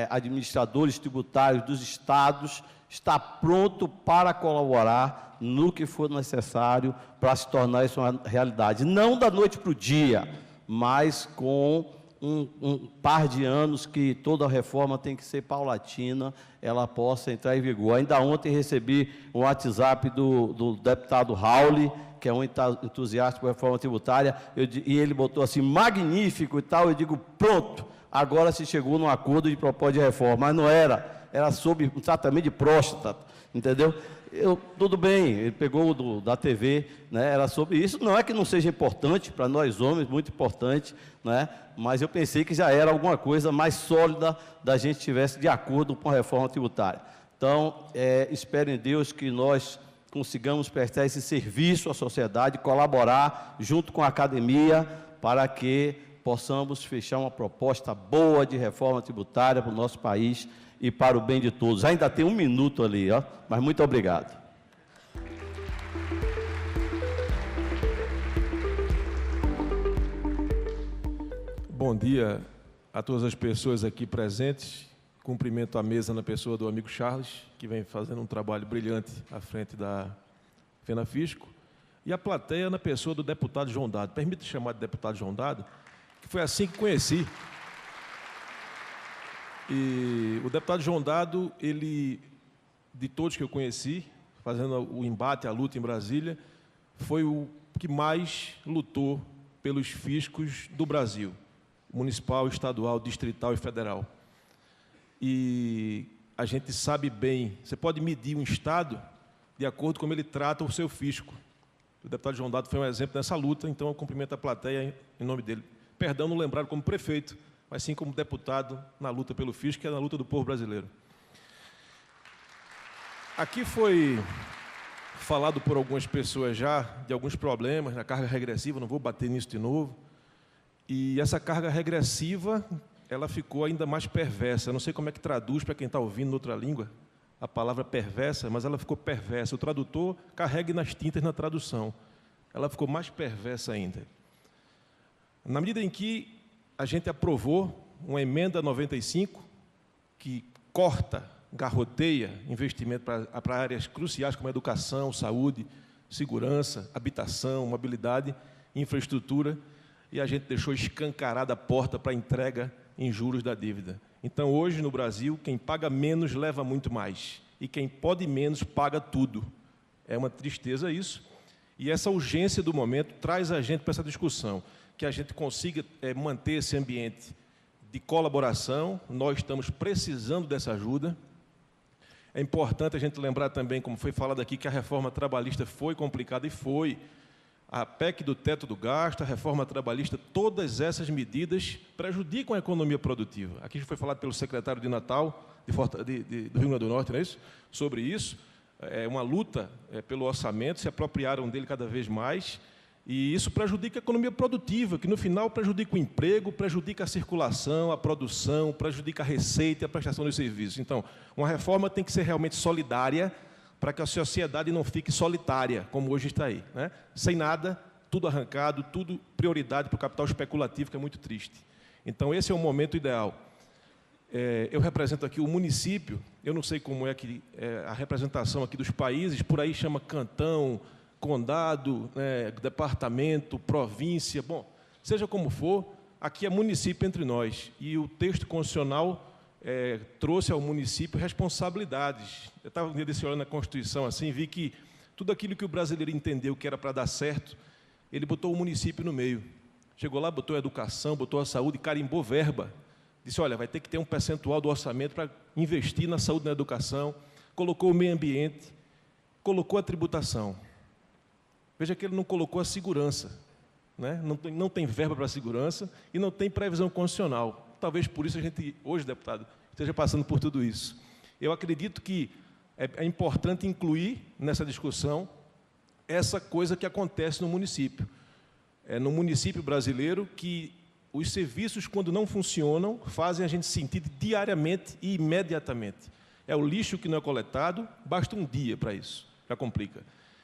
administradores tributários dos estados, está pronto para colaborar no que for necessário para se tornar isso uma realidade. Não da noite para o dia, mas com um par de anos, que toda a reforma tem que ser paulatina, ela possa entrar em vigor. Ainda ontem recebi um WhatsApp do deputado Raul, que é um entusiasta por reforma tributária, e ele botou assim, magnífico e tal. Eu digo, pronto, agora se chegou num acordo de proposta de reforma. Mas não era sobre um tratamento de próstata, entendeu? Tudo bem, ele pegou da TV, né, era sobre isso. Não é que não seja importante para nós homens, muito importante, né, mas eu pensei que já era alguma coisa mais sólida da gente estivesse de acordo com a reforma tributária. Então, espero em Deus que nós consigamos prestar esse serviço à sociedade, colaborar junto com a academia, para que possamos fechar uma proposta boa de reforma tributária para o nosso país e para o bem de todos. Ainda tem um minuto ali, ó, mas muito obrigado. Bom dia a todas as pessoas aqui presentes. Cumprimento a mesa na pessoa do amigo Charles, que vem fazendo um trabalho brilhante à frente da FENAFISCO, e a plateia na pessoa do deputado João Dado. Permita chamar de deputado João Dado, que foi assim que conheci. E o deputado João Dado, ele, de todos que eu conheci, fazendo o embate, a luta em Brasília, foi o que mais lutou pelos fiscos do Brasil, municipal, estadual, distrital e federal. E a gente sabe bem, você pode medir um Estado de acordo com como ele trata o seu fisco. O deputado João Dado foi um exemplo nessa luta, então eu cumprimento a plateia em nome dele. Perdão não lembrar como prefeito, mas sim como deputado na luta pelo fisco, que é na luta do povo brasileiro. Aqui foi falado por algumas pessoas já de alguns problemas na carga regressiva, não vou bater nisso de novo. E essa carga regressiva, ela ficou ainda mais perversa. Eu não sei como é que traduz para quem está ouvindo em outra língua a palavra perversa, mas ela ficou perversa. O tradutor carregue nas tintas na tradução. Ela ficou mais perversa ainda. Na medida em que a gente aprovou uma emenda 95, que corta, garroteia investimento para áreas cruciais como educação, saúde, segurança, habitação, mobilidade, infraestrutura, e a gente deixou escancarada a porta para a entrega em juros da dívida. Então, hoje, no Brasil, quem paga menos leva muito mais. E quem pode menos paga tudo. É uma tristeza isso. E essa urgência do momento traz a gente para essa discussão, que a gente consiga manter esse ambiente de colaboração. Nós estamos precisando dessa ajuda. É importante a gente lembrar também, como foi falado aqui, que a reforma trabalhista foi complicada e foi. A PEC do teto do gasto, a reforma trabalhista, todas essas medidas prejudicam a economia produtiva. Aqui já foi falado pelo secretário de Natal, do Rio Grande do Norte, não é isso? Sobre isso, é uma luta pelo orçamento, se apropriaram dele cada vez mais, e isso prejudica a economia produtiva, que no final prejudica o emprego, prejudica a circulação, a produção, prejudica a receita e a prestação dos serviços. Então, uma reforma tem que ser realmente solidária, para que a sociedade não fique solitária, como hoje está aí, né? Sem nada, tudo arrancado, tudo prioridade para o capital especulativo, que é muito triste. Então, esse é o momento ideal. Eu represento aqui o município, eu não sei como é que a representação aqui dos países, por aí chama cantão, condado, departamento, província, bom, seja como for, aqui é município entre nós, e o texto constitucional trouxe ao município responsabilidades. Eu estava um dia desse olhando na Constituição assim, vi que tudo aquilo que o brasileiro entendeu que era para dar certo, ele botou o município no meio. Chegou lá, botou a educação, botou a saúde, carimbou verba. Disse, olha, vai ter que ter um percentual do orçamento para investir na saúde e na educação. Colocou o meio ambiente, colocou a tributação. Veja que ele não colocou a segurança, né? Não tem verba para a segurança e não tem previsão constitucional. Talvez por isso a gente, hoje, deputado, esteja passando por tudo isso. Eu acredito que é importante incluir nessa discussão essa coisa que acontece no município. É no município brasileiro que os serviços, quando não funcionam, fazem a gente sentir diariamente e imediatamente. É o lixo que não é coletado, basta um dia para isso, já complica.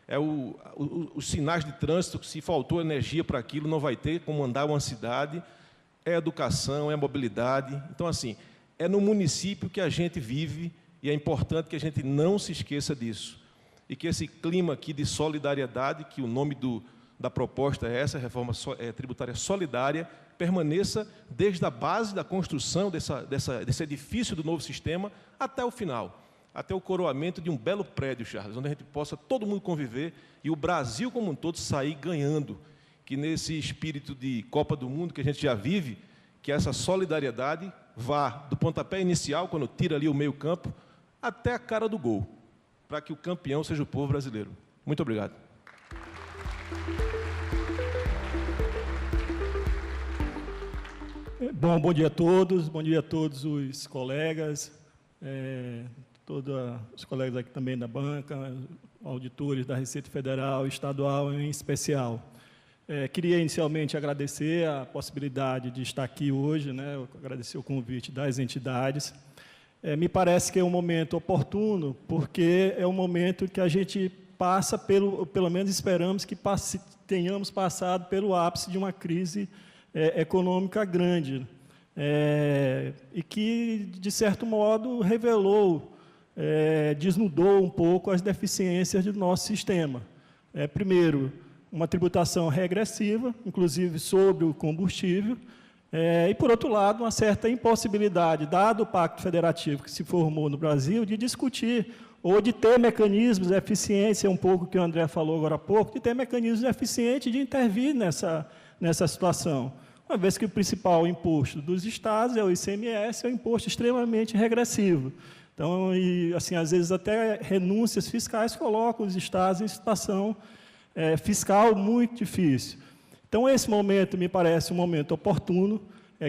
É os sinais de trânsito, se faltou energia para aquilo, não vai ter como andar uma cidade. É educação, é mobilidade. Então, assim, é no município que a gente vive e é importante que a gente não se esqueça disso. E que esse clima aqui de solidariedade, que o nome da proposta é essa, reforma tributária solidária, permaneça desde a base da construção desse edifício do novo sistema até o final, até o coroamento de um belo prédio, Charles, onde a gente possa todo mundo conviver e o Brasil como um todo sair ganhando. Que nesse espírito de Copa do Mundo que a gente já vive, que essa solidariedade vá do pontapé inicial, quando tira ali o meio campo, até a cara do gol, para que o campeão seja o povo brasileiro. Muito obrigado. Bom dia a todos os colegas, todos os colegas aqui também da banca, auditores da Receita Federal, estadual em especial. Queria inicialmente agradecer a possibilidade de estar aqui hoje, né, agradecer o convite das entidades. Me parece que é um momento oportuno, porque é um momento que a gente passa pelo menos esperamos que tenhamos passado pelo ápice de uma crise econômica grande, e que, de certo modo, revelou, desnudou um pouco as deficiências do nosso sistema. Primeiro, uma tributação regressiva, inclusive sobre o combustível, e, por outro lado, uma certa impossibilidade, dado o Pacto Federativo que se formou no Brasil, de discutir ou de ter mecanismos de eficiência, um pouco que o André falou agora há pouco, de ter mecanismos eficientes de intervir nessa situação. Uma vez que o principal imposto dos estados é o ICMS, é um imposto extremamente regressivo. Então, assim, às vezes até renúncias fiscais colocam os estados em situação fiscal muito difícil. Então, esse momento me parece um momento oportuno,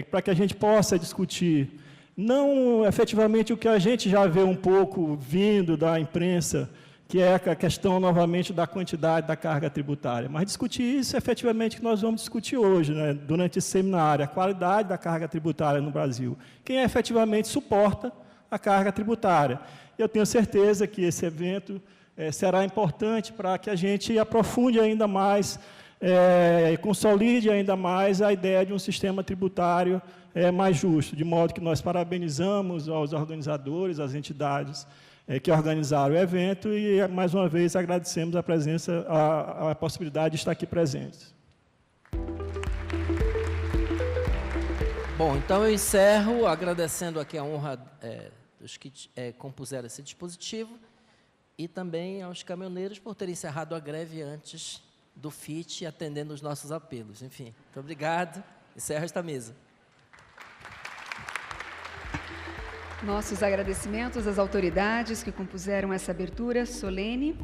para que a gente possa discutir, não efetivamente o que a gente já vê um pouco vindo da imprensa, que é a questão, novamente, da quantidade da carga tributária, mas discutir isso efetivamente que nós vamos discutir hoje, né, durante esse seminário, a qualidade da carga tributária no Brasil. Quem efetivamente suporta a carga tributária. Eu tenho certeza que esse evento será importante para que a gente aprofunde ainda mais, consolide ainda mais a ideia de um sistema tributário mais justo, de modo que nós parabenizamos aos organizadores, às entidades que organizaram o evento e, mais uma vez, agradecemos a presença, a possibilidade de estar aqui presentes. Bom, então eu encerro agradecendo aqui a honra dos que compuseram esse dispositivo e também aos caminhoneiros por terem encerrado a greve antes do FIT, atendendo os nossos apelos. Enfim, muito obrigado. Encerro esta mesa. Nossos agradecimentos às autoridades que compuseram essa abertura solene.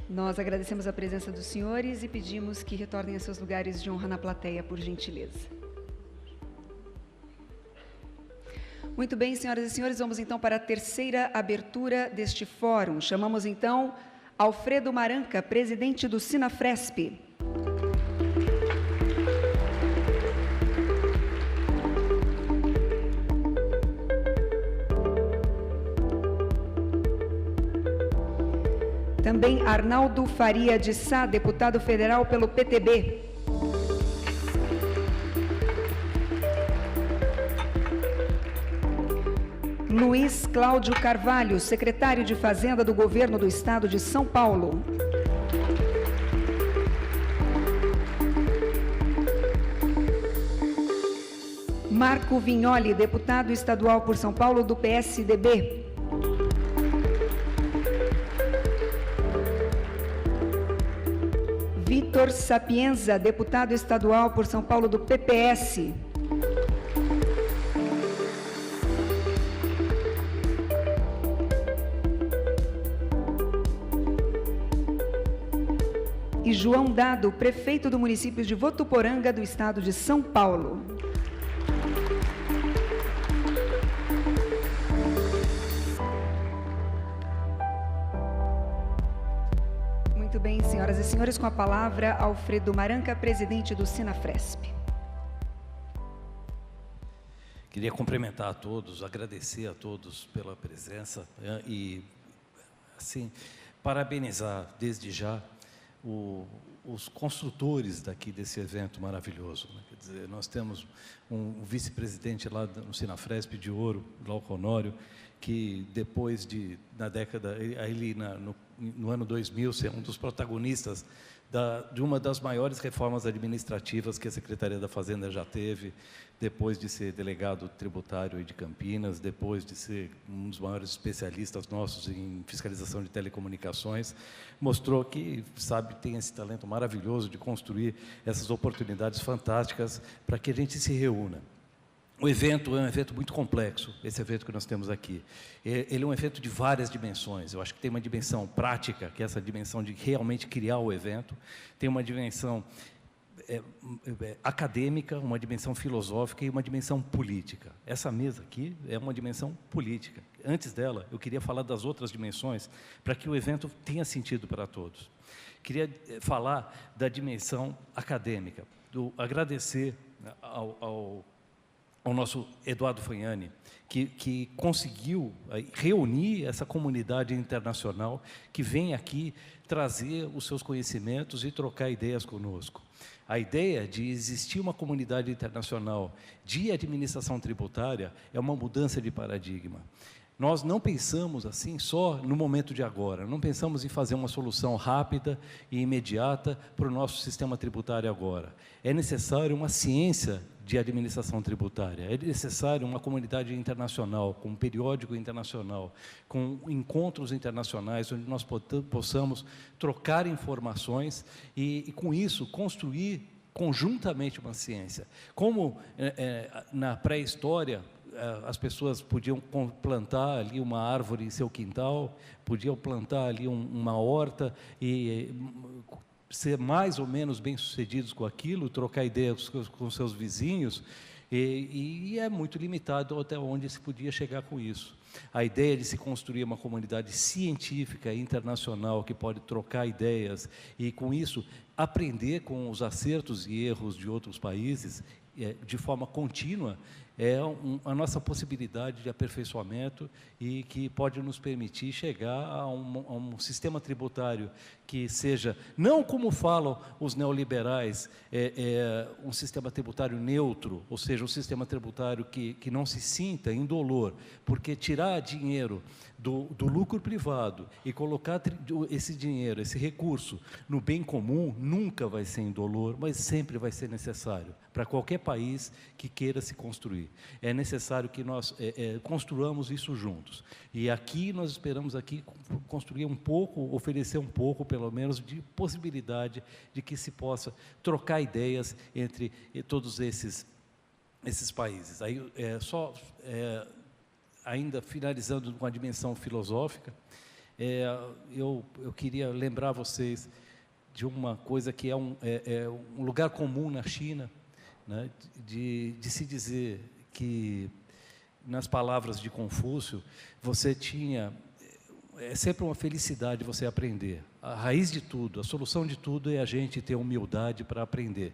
Nós agradecemos a presença dos senhores e pedimos que retornem a seus lugares de honra na plateia, por gentileza. Muito bem, senhoras e senhores, vamos então para a terceira abertura deste fórum. Chamamos então Alfredo Maranca, presidente do Sinafresp. Também Arnaldo Faria de Sá, deputado federal pelo PTB. Luiz Cláudio Carvalho, secretário de Fazenda do Governo do Estado de São Paulo. Marco Vignoli, deputado estadual por São Paulo do PSDB. Vitor Sapienza, deputado estadual por São Paulo do PPS. E João Dado, prefeito do município de Votuporanga, do estado de São Paulo. Muito bem, senhoras e senhores, com a palavra, Alfredo Maranca, presidente do Sinafresp. Queria cumprimentar a todos, agradecer a todos pela presença e, assim, parabenizar desde já os construtores daqui desse evento maravilhoso, né? Quer dizer, nós temos um vice-presidente lá no Sinafresp de Ouro, Glauco Honório, que depois na década, no ano 2000, ser um dos protagonistas de uma das maiores reformas administrativas que a Secretaria da Fazenda já teve, depois de ser delegado tributário de Campinas, depois de ser um dos maiores especialistas nossos em fiscalização de telecomunicações, mostrou que, tem esse talento maravilhoso de construir essas oportunidades fantásticas para que a gente se reúna. O evento é um evento muito complexo, esse evento que nós temos aqui. Ele é um evento de várias dimensões. Eu acho que tem uma dimensão prática, que é essa dimensão de realmente criar o evento. Tem uma dimensão acadêmica, uma dimensão filosófica e uma dimensão política. Essa mesa aqui é uma dimensão política. Antes dela, eu queria falar das outras dimensões, para que o evento tenha sentido para todos. Queria falar da dimensão acadêmica, agradecer ao nosso Eduardo Fagnani, que conseguiu reunir essa comunidade internacional que vem aqui trazer os seus conhecimentos e trocar ideias conosco. A ideia de existir uma comunidade internacional de administração tributária é uma mudança de paradigma. Nós não pensamos assim só no momento de agora, não pensamos em fazer uma solução rápida e imediata para o nosso sistema tributário agora. É necessário uma ciência de administração tributária, é necessário uma comunidade internacional, com um periódico internacional, com encontros internacionais, onde nós possamos trocar informações e com isso, construir conjuntamente uma ciência. Como na pré-história, as pessoas podiam plantar ali uma árvore em seu quintal, podiam plantar ali uma horta e ser mais ou menos bem-sucedidos com aquilo, trocar ideias com seus vizinhos, e é muito limitado até onde se podia chegar com isso. A ideia de se construir uma comunidade científica internacional que pode trocar ideias e, com isso, aprender com os acertos e erros de outros países de forma contínua, é a nossa possibilidade de aperfeiçoamento e que pode nos permitir chegar a um sistema tributário que seja, não como falam os neoliberais, um sistema tributário neutro, ou seja, um sistema tributário que não se sinta indolor, porque tirar dinheiro do lucro privado e colocar esse dinheiro, esse recurso, no bem comum, nunca vai ser indolor, mas sempre vai ser necessário para qualquer país que queira se construir. É necessário que nós construamos isso juntos. E aqui nós esperamos construir um pouco, oferecer um pouco, pelo menos, de possibilidade de que se possa trocar ideias entre todos esses países. Aí, ainda finalizando com a dimensão filosófica, eu queria lembrar vocês de uma coisa que é um lugar comum na China, né, de se dizer que, nas palavras de Confúcio, é sempre uma felicidade você aprender. A raiz de tudo, a solução de tudo é a gente ter humildade para aprender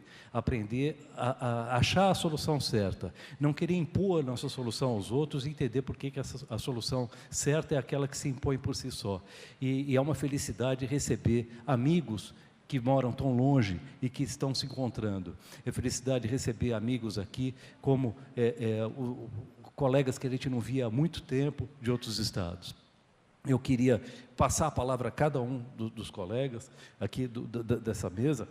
a achar a solução certa, não querer impor a nossa solução aos outros e entender por que a solução certa é aquela que se impõe por si só. E é uma felicidade receber amigos que moram tão longe e que estão se encontrando. É felicidade receber amigos aqui, como colegas que a gente não via há muito tempo de outros estados. Eu queria passar a palavra a cada um dos colegas aqui dessa mesa.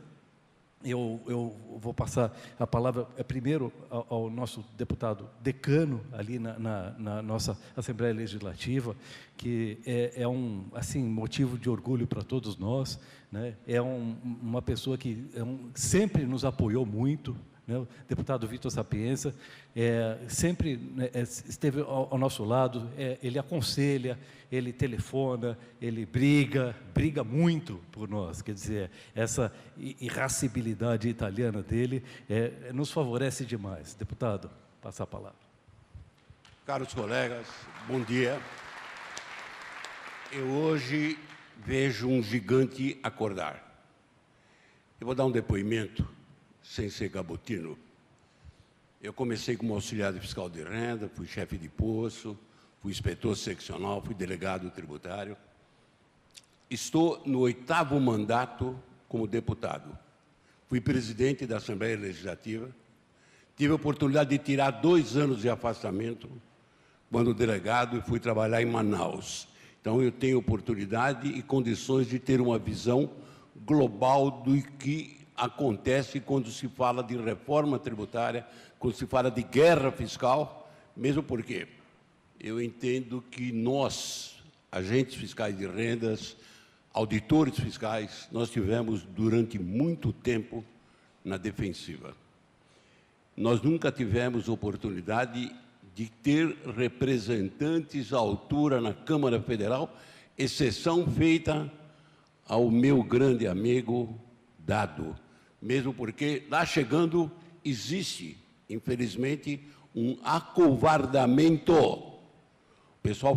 Eu vou passar a palavra primeiro ao nosso deputado decano ali na nossa Assembleia Legislativa, que é um motivo de orgulho para todos nós, né? Uma pessoa que sempre nos apoiou muito, né? O deputado Vitor Sapienza sempre esteve ao nosso lado, ele aconselha, ele telefona, ele briga muito por nós, quer dizer, essa irascibilidade italiana dele nos favorece demais. Deputado, passa a palavra. Caros colegas, bom dia. Eu hoje vejo um gigante acordar. Eu vou dar um depoimento sem ser gabotino. Eu comecei como auxiliar fiscal de renda, fui chefe de posto, fui inspetor seccional, fui delegado tributário. Estou no 8º mandato como deputado. Fui presidente da Assembleia Legislativa. Tive a oportunidade de tirar 2 anos de afastamento quando delegado e fui trabalhar em Manaus. Então, eu tenho oportunidade e condições de ter uma visão global do que acontece quando se fala de reforma tributária, quando se fala de guerra fiscal, mesmo porque eu entendo que nós, agentes fiscais de rendas, auditores fiscais, nós tivemos durante muito tempo na defensiva. Nós nunca tivemos oportunidade de ter representantes à altura na Câmara Federal, exceção feita ao meu grande amigo Dado, mesmo porque lá chegando existe, infelizmente, um acovardamento. O pessoal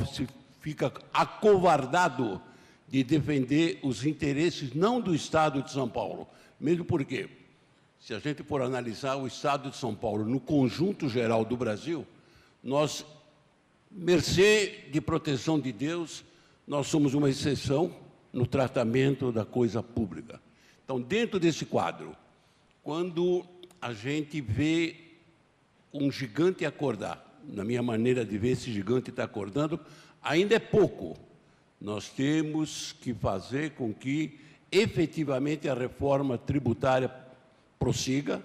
fica acovardado de defender os interesses não do Estado de São Paulo, mesmo porque, se a gente for analisar o Estado de São Paulo no conjunto geral do Brasil, nós, mercê de proteção de Deus, nós somos uma exceção no tratamento da coisa pública. Então, dentro desse quadro, quando a gente vê um gigante acordar, na minha maneira de ver, esse gigante está acordando, ainda é pouco. Nós temos que fazer com que, efetivamente, a reforma tributária prossiga,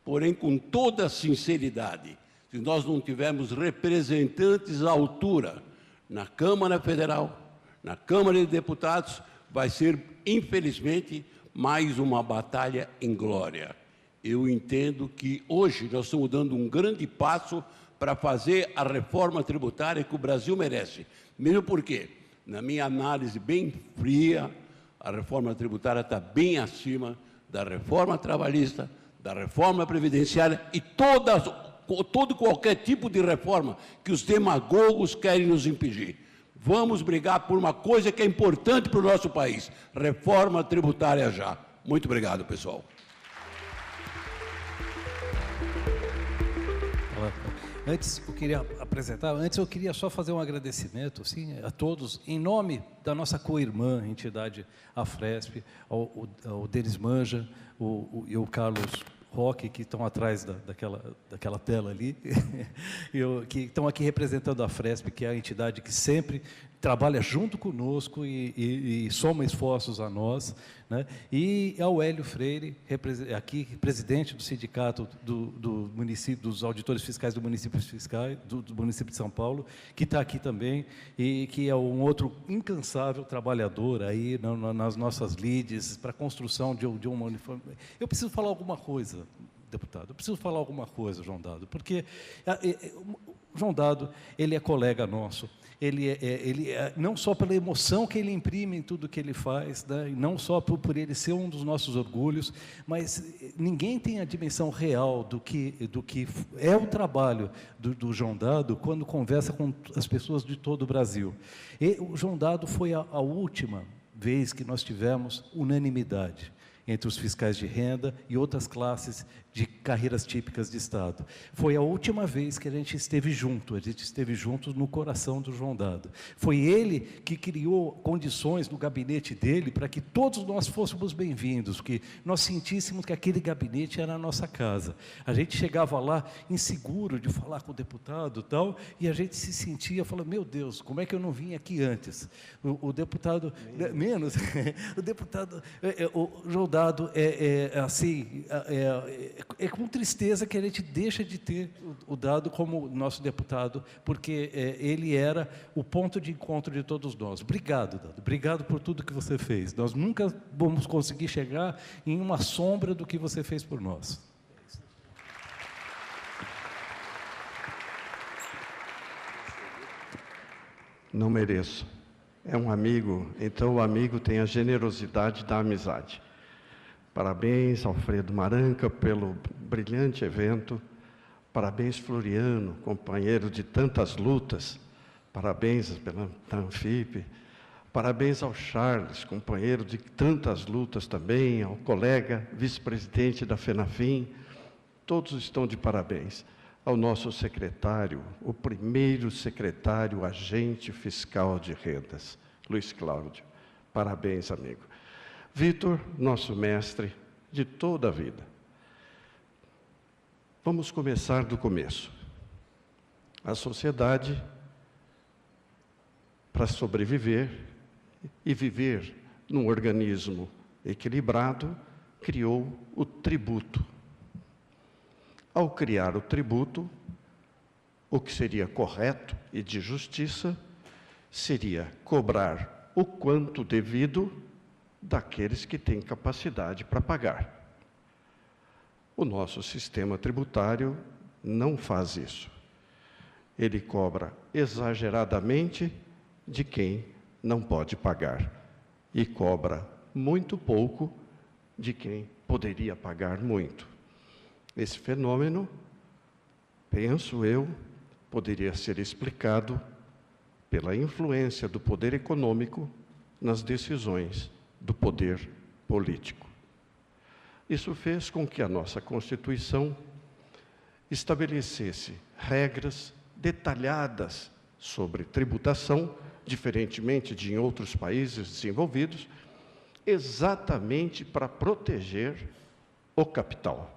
porém, com toda a sinceridade. Se nós não tivermos representantes à altura na Câmara Federal, na Câmara de Deputados, vai ser, infelizmente, mais uma batalha inglória. Eu entendo que hoje nós estamos dando um grande passo para fazer a reforma tributária que o Brasil merece. Mesmo porque, na minha análise bem fria, a reforma tributária está bem acima da reforma trabalhista, da reforma previdenciária e todo qualquer tipo de reforma que os demagogos querem nos impedir. Vamos brigar por uma coisa que é importante para o nosso país, reforma tributária já. Muito obrigado, pessoal. Antes eu queria só fazer um agradecimento assim, a todos, em nome da nossa co-irmã, entidade Afresp, ao Denis Manja e o Carlos Roque, que estão atrás daquela tela ali, que estão aqui representando a Afresp, que é a entidade que sempre trabalha junto conosco e soma esforços a nós, né? E ao Hélio Freire, aqui, presidente do sindicato do município, dos auditores fiscais do município de São Paulo, que está aqui também, e que é um outro incansável trabalhador aí nas nossas lides, para a construção de uma uniforme. Eu preciso falar alguma coisa, deputado, eu preciso falar alguma coisa, João Dado, porque o João Dado, ele é colega nosso, ele não só pela emoção que ele imprime em tudo que ele faz, né, e não só por ele ser um dos nossos orgulhos, mas ninguém tem a dimensão real do que é o trabalho do João Dado quando conversa com as pessoas de todo o Brasil. E o João Dado foi a última vez que nós tivemos unanimidade entre os fiscais de renda e outras classes de carreiras típicas de Estado. Foi a última vez que a gente esteve juntos no coração do João Dado. Foi ele que criou condições no gabinete dele para que todos nós fôssemos bem-vindos, que nós sentíssemos que aquele gabinete era a nossa casa. A gente chegava lá inseguro de falar com o deputado e tal, e a gente se sentia, falando, meu Deus, como é que eu não vim aqui antes? O deputado, menos, o deputado, o João Dado é com tristeza que a gente deixa de ter o Dado como nosso deputado, porque ele era o ponto de encontro de todos nós. Obrigado, Dado. Obrigado por tudo que você fez. Nós nunca vamos conseguir chegar em uma sombra do que você fez por nós. Não mereço. É um amigo, então o amigo tem a generosidade da amizade. Parabéns, Alfredo Maranca, pelo brilhante evento. Parabéns, Floriano, companheiro de tantas lutas. Parabéns pela Anfip. Parabéns ao Charles, companheiro de tantas lutas também, ao colega vice-presidente da FENAFIM. Todos estão de parabéns. Ao nosso secretário, o primeiro secretário agente fiscal de rendas, Luiz Cláudio. Parabéns, amigo. Vitor, nosso mestre de toda a vida. Vamos começar do começo. A sociedade, para sobreviver e viver num organismo equilibrado, criou o tributo. Ao criar o tributo, o que seria correto e de justiça seria cobrar o quanto devido daqueles que têm capacidade para pagar. O nosso sistema tributário não faz isso. Ele cobra exageradamente de quem não pode pagar e cobra muito pouco de quem poderia pagar muito. Esse fenômeno, penso eu, poderia ser explicado pela influência do poder econômico nas decisões do poder político. Isso fez com que a nossa Constituição estabelecesse regras detalhadas sobre tributação, diferentemente de em outros países desenvolvidos, exatamente para proteger o capital.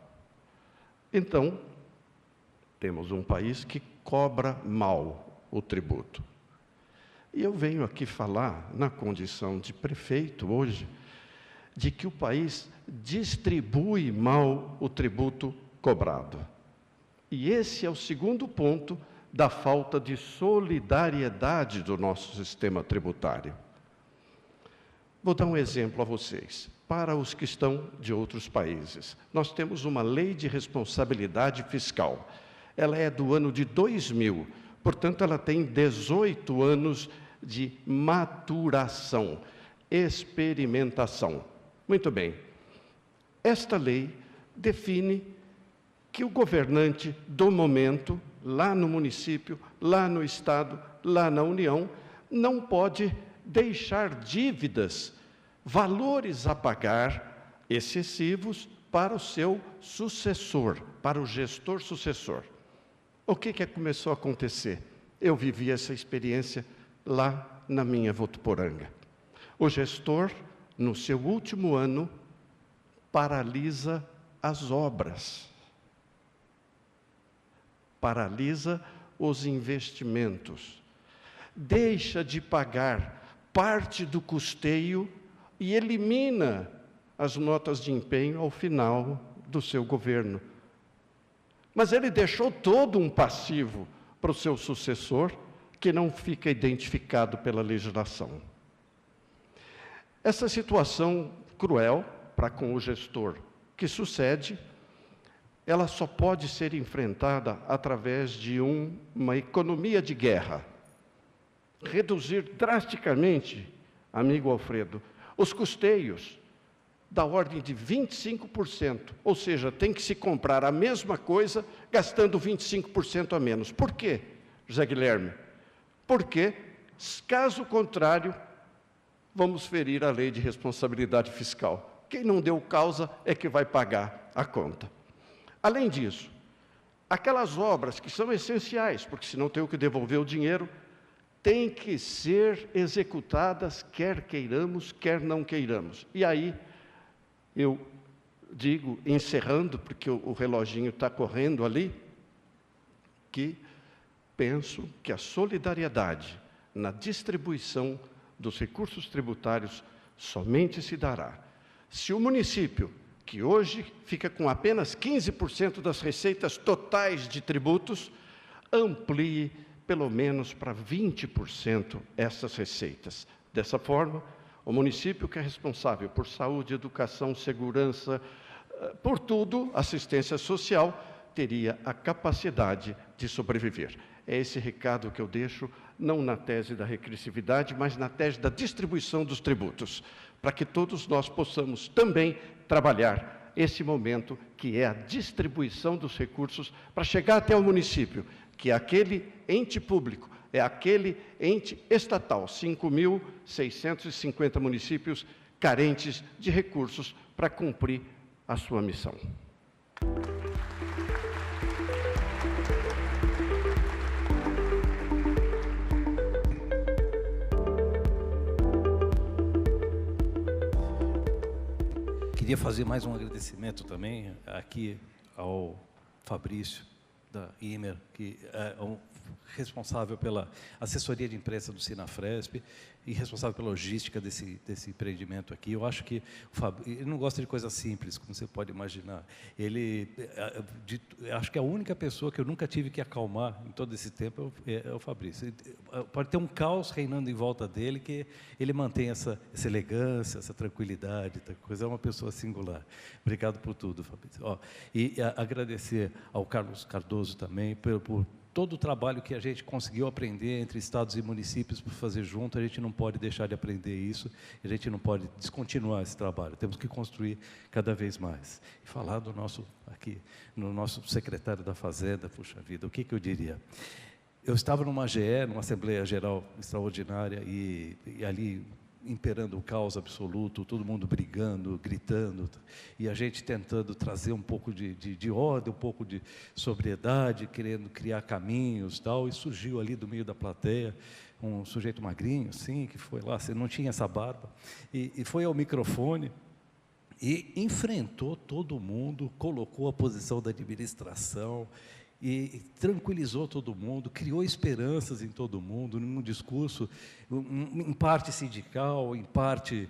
Então, temos um país que cobra mal o tributo. E eu venho aqui falar, na condição de prefeito hoje, de que o país distribui mal o tributo cobrado. E esse é o segundo ponto da falta de solidariedade do nosso sistema tributário. Vou dar um exemplo a vocês. Para os que estão de outros países, nós temos uma lei de responsabilidade fiscal. Ela é do ano de 2000, portanto, ela tem 18 anos de maturação, experimentação. Muito bem. Esta lei define que o governante do momento, lá no município, lá no Estado, lá na União, não pode deixar dívidas, valores a pagar excessivos para o seu sucessor, para o gestor sucessor. O que começou a acontecer? Eu vivi essa experiência lá na minha Votuporanga. O gestor, no seu último ano, paralisa as obras, paralisa os investimentos, deixa de pagar parte do custeio e elimina as notas de empenho ao final do seu governo. Mas ele deixou todo um passivo para o seu sucessor, que não fica identificado pela legislação. Essa situação cruel para com o gestor que sucede, ela só pode ser enfrentada através de uma economia de guerra. Reduzir drasticamente, amigo Alfredo, os custeios da ordem de 25%, ou seja, tem que se comprar a mesma coisa gastando 25% a menos. Por quê, José Guilherme? Porque, caso contrário, vamos ferir a lei de responsabilidade fiscal. Quem não deu causa é que vai pagar a conta. Além disso, aquelas obras que são essenciais, porque senão tenho que devolver o dinheiro, têm que ser executadas, quer queiramos, quer não queiramos. E aí, eu digo, encerrando, porque o reloginho está correndo ali, que penso que a solidariedade na distribuição dos recursos tributários somente se dará se o município, que hoje fica com apenas 15% das receitas totais de tributos, amplie pelo menos para 20% essas receitas. Dessa forma, o município que é responsável por saúde, educação, segurança, por tudo, assistência social, teria a capacidade de sobreviver. É esse recado que eu deixo, não na tese da regressividade, mas na tese da distribuição dos tributos, para que todos nós possamos também trabalhar esse momento, que é a distribuição dos recursos, para chegar até o município, que é aquele ente público, é aquele ente estatal, 5.650 municípios carentes de recursos para cumprir a sua missão. Queria fazer mais um agradecimento também aqui ao Fabrício, da Imer, que é responsável pela assessoria de imprensa do Sinafresp e responsável pela logística desse empreendimento aqui. Eu acho que o Fabrício, ele não gosta de coisas simples, como você pode imaginar. Acho que a única pessoa que eu nunca tive que acalmar em todo esse tempo é o Fabrício. Pode ter um caos reinando em volta dele, que ele mantém essa elegância, essa tranquilidade, coisa. É uma pessoa singular. Obrigado por tudo, Fabrício. E agradecer ao Carlos Cardoso também por todo o trabalho que a gente conseguiu aprender entre estados e municípios para fazer junto. A gente não pode deixar de aprender isso, a gente não pode descontinuar esse trabalho, temos que construir cada vez mais. E falar do nosso secretário da Fazenda, puxa vida, o que eu diria? Eu estava numa AGE, numa Assembleia Geral Extraordinária, e ali imperando o caos absoluto, todo mundo brigando, gritando, e a gente tentando trazer um pouco de ordem, um pouco de sobriedade, querendo criar caminhos, tal, e surgiu ali do meio da plateia um sujeito magrinho, assim, que foi lá, não tinha essa barba, e foi ao microfone e enfrentou todo mundo, colocou a posição da administração, e tranquilizou todo mundo, criou esperanças em todo mundo, num discurso, em parte sindical, em parte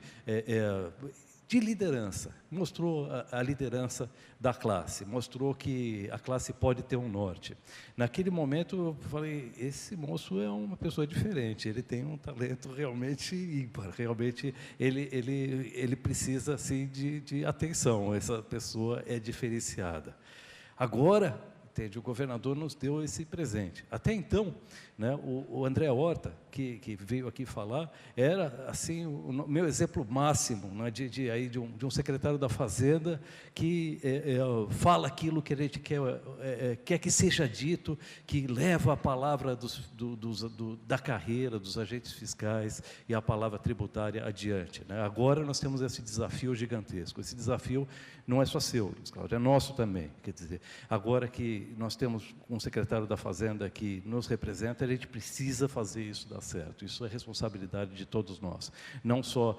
de liderança. Mostrou a liderança da classe, mostrou que a classe pode ter um norte. Naquele momento, eu falei, esse moço é uma pessoa diferente, ele tem um talento realmente ímpar, realmente ele precisa, assim, de atenção, essa pessoa é diferenciada. Agora, entende, o governador nos deu esse presente. Até então, né, o André Horta, que veio aqui falar, era assim o meu exemplo máximo, né, de um secretário da Fazenda que fala aquilo que a gente quer que seja dito, que leva a palavra da carreira dos agentes fiscais e a palavra tributária adiante, né? Agora nós temos esse desafio gigantesco. Esse desafio não é só seu, Luiz Cláudio, é nosso também. Quer dizer, agora que nós temos um secretário da Fazenda que nos representa, a gente precisa fazer isso dar certo. Isso é responsabilidade de todos nós, não só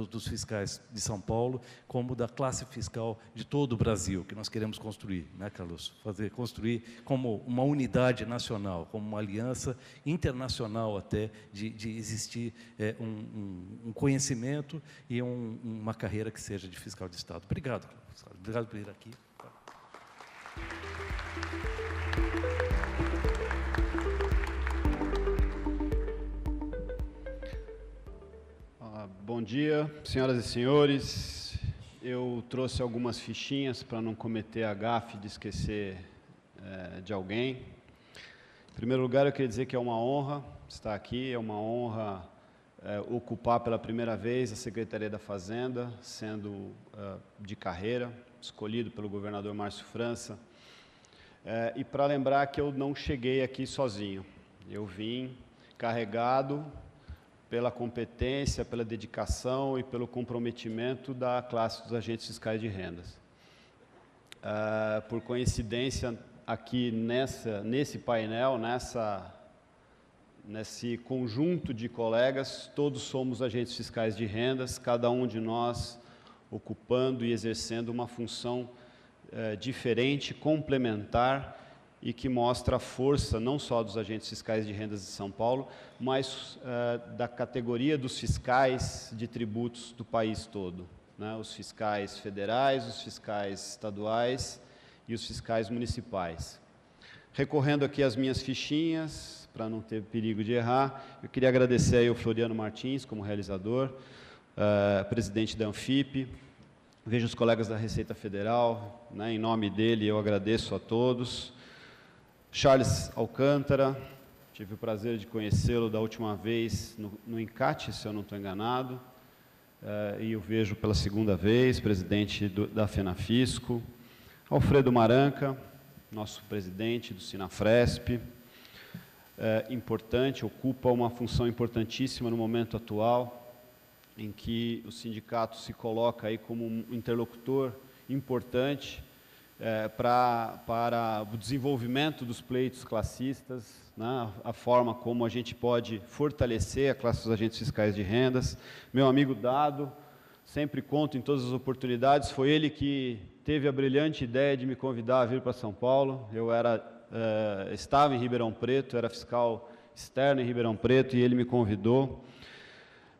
dos fiscais de São Paulo, como da classe fiscal de todo o Brasil, que nós queremos construir, né, Carlos? Construir como uma unidade nacional, como uma aliança internacional até, de existir um conhecimento e uma carreira que seja de fiscal de Estado. Obrigado, Carlos. Obrigado por vir aqui. Bom dia, senhoras e senhores. Eu trouxe algumas fichinhas para não cometer a gafe de esquecer de alguém. Em primeiro lugar, eu queria dizer que é uma honra estar aqui, é uma honra ocupar pela primeira vez a Secretaria da Fazenda, sendo de carreira, escolhido pelo governador Márcio França. E para lembrar que eu não cheguei aqui sozinho, eu vim carregado pela competência, pela dedicação e pelo comprometimento da classe dos agentes fiscais de rendas. Por coincidência, aqui nesse painel, nesse conjunto de colegas, todos somos agentes fiscais de rendas, cada um de nós ocupando e exercendo uma função diferente, complementar, e que mostra a força não só dos agentes fiscais de rendas de São Paulo, mas da categoria dos fiscais de tributos do país todo, né? Os fiscais federais, os fiscais estaduais e os fiscais municipais. Recorrendo aqui às minhas fichinhas, para não ter perigo de errar, eu queria agradecer aí ao Floriano Martins, como realizador, presidente da Anfip, vejo os colegas da Receita Federal, né? Em nome dele eu agradeço a todos. Charles Alcântara, tive o prazer de conhecê-lo da última vez no Encate, se eu não estou enganado, e o vejo pela segunda vez, presidente da FENAFISCO. Alfredo Maranca, nosso presidente do Sinafresp, importante, ocupa uma função importantíssima no momento atual, em que o sindicato se coloca aí como um interlocutor importante para o desenvolvimento dos pleitos classistas, né, a forma como a gente pode fortalecer a classe dos agentes fiscais de rendas. Meu amigo Dado, sempre conto em todas as oportunidades, foi ele que teve a brilhante ideia de me convidar a vir para São Paulo. Eu estava em Ribeirão Preto, era fiscal externo em Ribeirão Preto, e ele me convidou.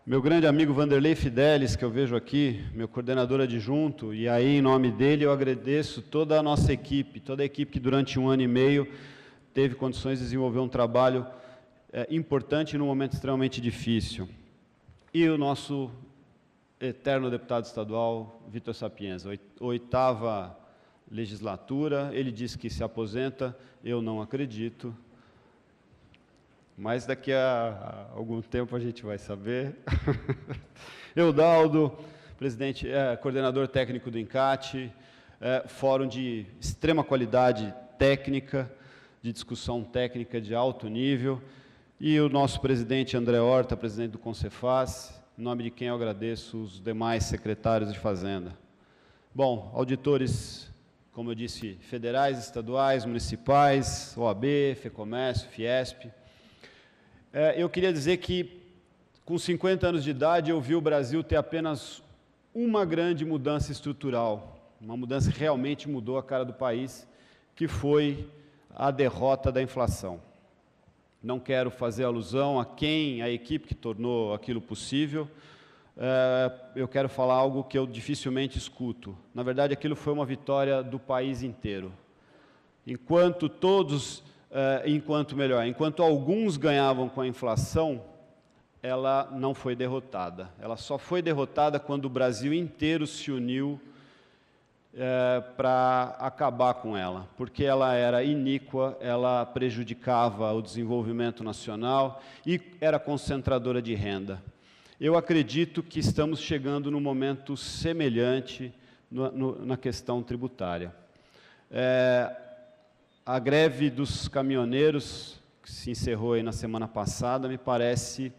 Meu grande amigo Vanderlei Fidelis, que eu vejo aqui, meu coordenador adjunto, e aí, em nome dele, eu agradeço toda a nossa equipe, toda a equipe que durante 1 ano e meio teve condições de desenvolver um trabalho importante num momento extremamente difícil. E o nosso eterno deputado estadual, Vitor Sapienza, 8ª legislatura, ele disse que se aposenta, eu não acredito, mas daqui a algum tempo a gente vai saber. Eudaldo, presidente, coordenador técnico do Encate, fórum de extrema qualidade técnica, de discussão técnica de alto nível, e o nosso presidente André Horta, presidente do Concefaz, em nome de quem eu agradeço os demais secretários de Fazenda. Bom, auditores, como eu disse, federais, estaduais, municipais, OAB, FEComércio, Fiesp. Eu queria dizer que, com 50 anos de idade, eu vi o Brasil ter apenas uma grande mudança estrutural, uma mudança que realmente mudou a cara do país, que foi a derrota da inflação. Não quero fazer alusão a equipe que tornou aquilo possível. Eu quero falar algo que eu dificilmente escuto. Na verdade, aquilo foi uma vitória do país inteiro. Enquanto alguns ganhavam com a inflação, ela não foi derrotada. Ela só foi derrotada quando o Brasil inteiro se uniu para acabar com ela, porque ela era iníqua, ela prejudicava o desenvolvimento nacional e era concentradora de renda. Eu acredito que estamos chegando num momento semelhante na questão tributária. A greve dos caminhoneiros, que se encerrou aí na semana passada, me parece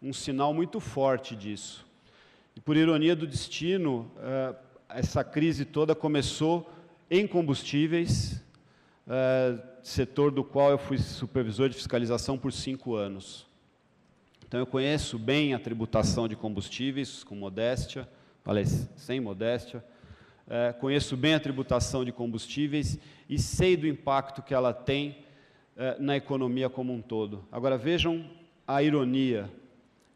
um sinal muito forte disso. E, por ironia do destino, essa crise toda começou em combustíveis, setor do qual eu fui supervisor de fiscalização por 5 anos. Então, eu conheço bem a tributação de combustíveis, com modéstia, sem modéstia, conheço bem a tributação de combustíveis e sei do impacto que ela tem na economia como um todo. Agora, vejam a ironia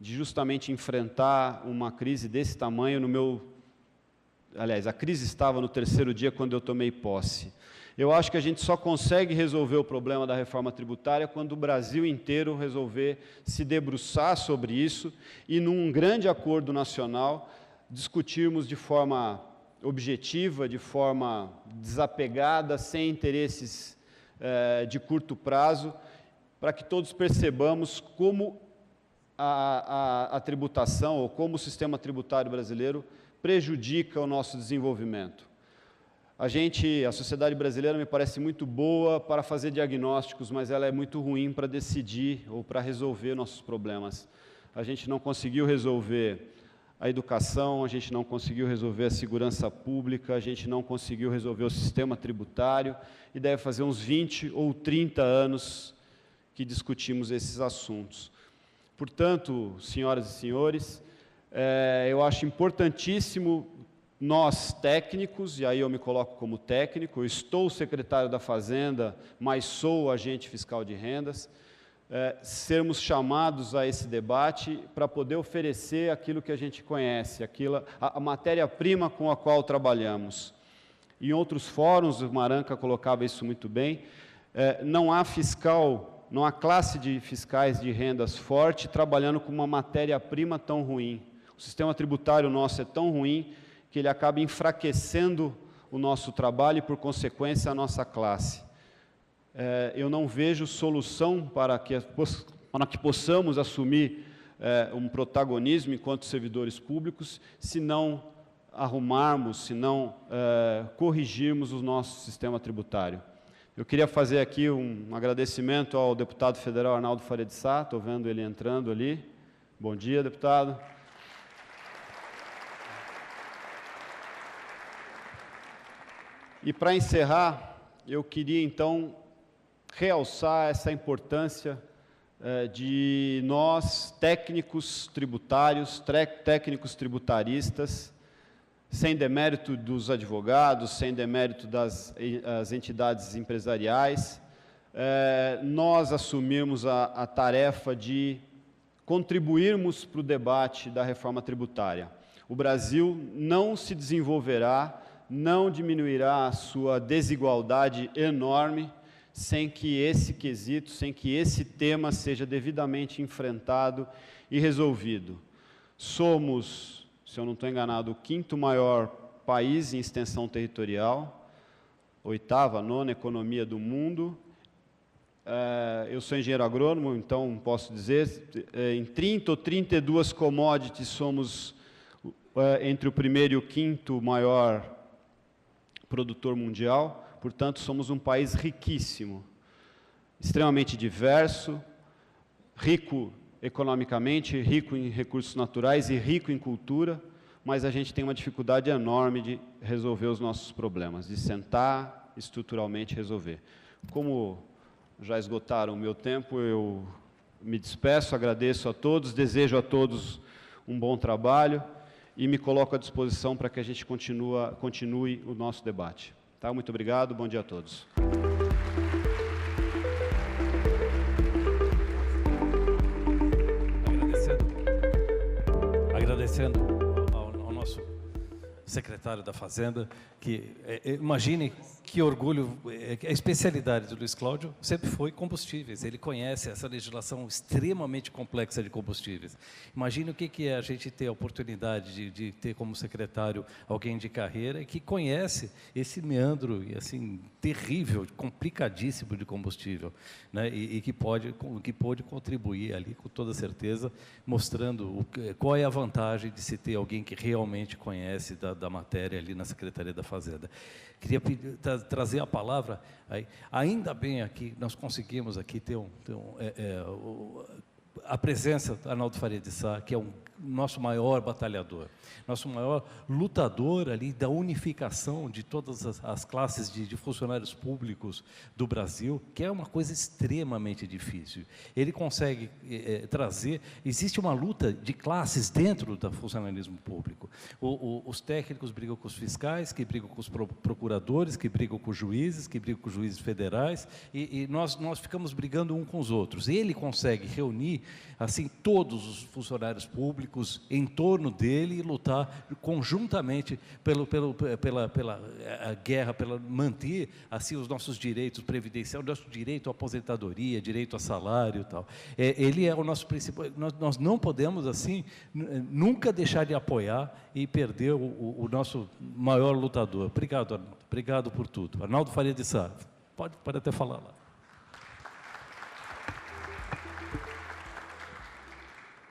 de justamente enfrentar uma crise desse tamanho a crise estava no 3º dia quando eu tomei posse. Eu acho que a gente só consegue resolver o problema da reforma tributária quando o Brasil inteiro resolver se debruçar sobre isso e, num grande acordo nacional, discutirmos de forma objetiva, de forma desapegada, sem interesses de curto prazo, para que todos percebamos como a tributação ou como o sistema tributário brasileiro prejudica o nosso desenvolvimento. A sociedade brasileira me parece muito boa para fazer diagnósticos, mas ela é muito ruim para decidir ou para resolver nossos problemas. A gente não conseguiu resolver a educação, a gente não conseguiu resolver a segurança pública, a gente não conseguiu resolver o sistema tributário, e deve fazer uns 20 ou 30 anos que discutimos esses assuntos. Portanto, senhoras e senhores, eu acho importantíssimo nós, técnicos, e aí eu me coloco como técnico, eu estou secretário da Fazenda, mas sou agente fiscal de rendas, sermos chamados a esse debate para poder oferecer aquilo que a gente conhece, a matéria-prima com a qual trabalhamos. Em outros fóruns, o Maranca colocava isso muito bem, não há classe de fiscais de rendas forte trabalhando com uma matéria-prima tão ruim. O sistema tributário nosso é tão ruim que ele acaba enfraquecendo o nosso trabalho e, por consequência, a nossa classe. Eu não vejo solução para que possamos assumir um protagonismo enquanto servidores públicos se não arrumarmos, se não corrigirmos o nosso sistema tributário. Eu queria fazer aqui um agradecimento ao deputado federal Arnaldo Faria de Sá, estou vendo ele entrando ali. Bom dia, deputado. E, para encerrar, eu queria, então, realçar essa importância de nós, técnicos tributários, técnicos tributaristas, sem demérito dos advogados, sem demérito das entidades empresariais, nós assumirmos a tarefa de contribuirmos para o debate da reforma tributária. O Brasil não se desenvolverá, não diminuirá a sua desigualdade enorme sem que esse quesito, sem que esse tema seja devidamente enfrentado e resolvido. Somos, se eu não estou enganado, o 5º maior país em extensão territorial, 8ª, 9ª economia do mundo. Eu sou engenheiro agrônomo, então posso dizer, em 30 ou 32 commodities somos entre o 1º e o 5º maior produtor mundial, portanto, somos um país riquíssimo, extremamente diverso, rico economicamente, rico em recursos naturais e rico em cultura, mas a gente tem uma dificuldade enorme de resolver os nossos problemas, de sentar estruturalmente resolver. Como já esgotaram o meu tempo, eu me despeço, agradeço a todos, desejo a todos um bom trabalho e me coloco à disposição para que a gente continue o nosso debate. Tá? Muito obrigado, bom dia a todos. Agradecendo ao nosso secretário da Fazenda, que imagine que orgulho, a especialidade do Luiz Cláudio sempre foi combustíveis, ele conhece essa legislação extremamente complexa de combustíveis. Imagine o que é a gente ter a oportunidade de ter como secretário alguém de carreira que conhece esse meandro assim, terrível, complicadíssimo de combustível, né? e que pode contribuir ali com toda certeza, mostrando qual é a vantagem de se ter alguém que realmente conhece da matéria ali na Secretaria da Fazenda. Queria trazer a palavra, ainda bem aqui, nós conseguimos aqui ter a presença do Arnaldo Faria de Sá, que é o nosso maior batalhador, nosso maior lutador ali da unificação de todas as classes de funcionários públicos do Brasil, que é uma coisa extremamente difícil. Ele consegue trazer, existe uma luta de classes dentro do funcionalismo público. Os técnicos brigam com os fiscais, que brigam com os procuradores, que brigam com os juízes, que brigam com os juízes federais, e nós ficamos brigando um com os outros. Ele consegue reunir assim todos os funcionários públicos em torno dele e lutar conjuntamente pela guerra, pela manter assim os nossos direitos previdenciários, nosso direito à aposentadoria, direito a salário e tal. Ele é o nosso principal. Nós não podemos assim nunca deixar de apoiar e perder o nosso maior lutador. Obrigado, Arnaldo. Obrigado por tudo. Arnaldo Faria de Sá, pode até falar lá.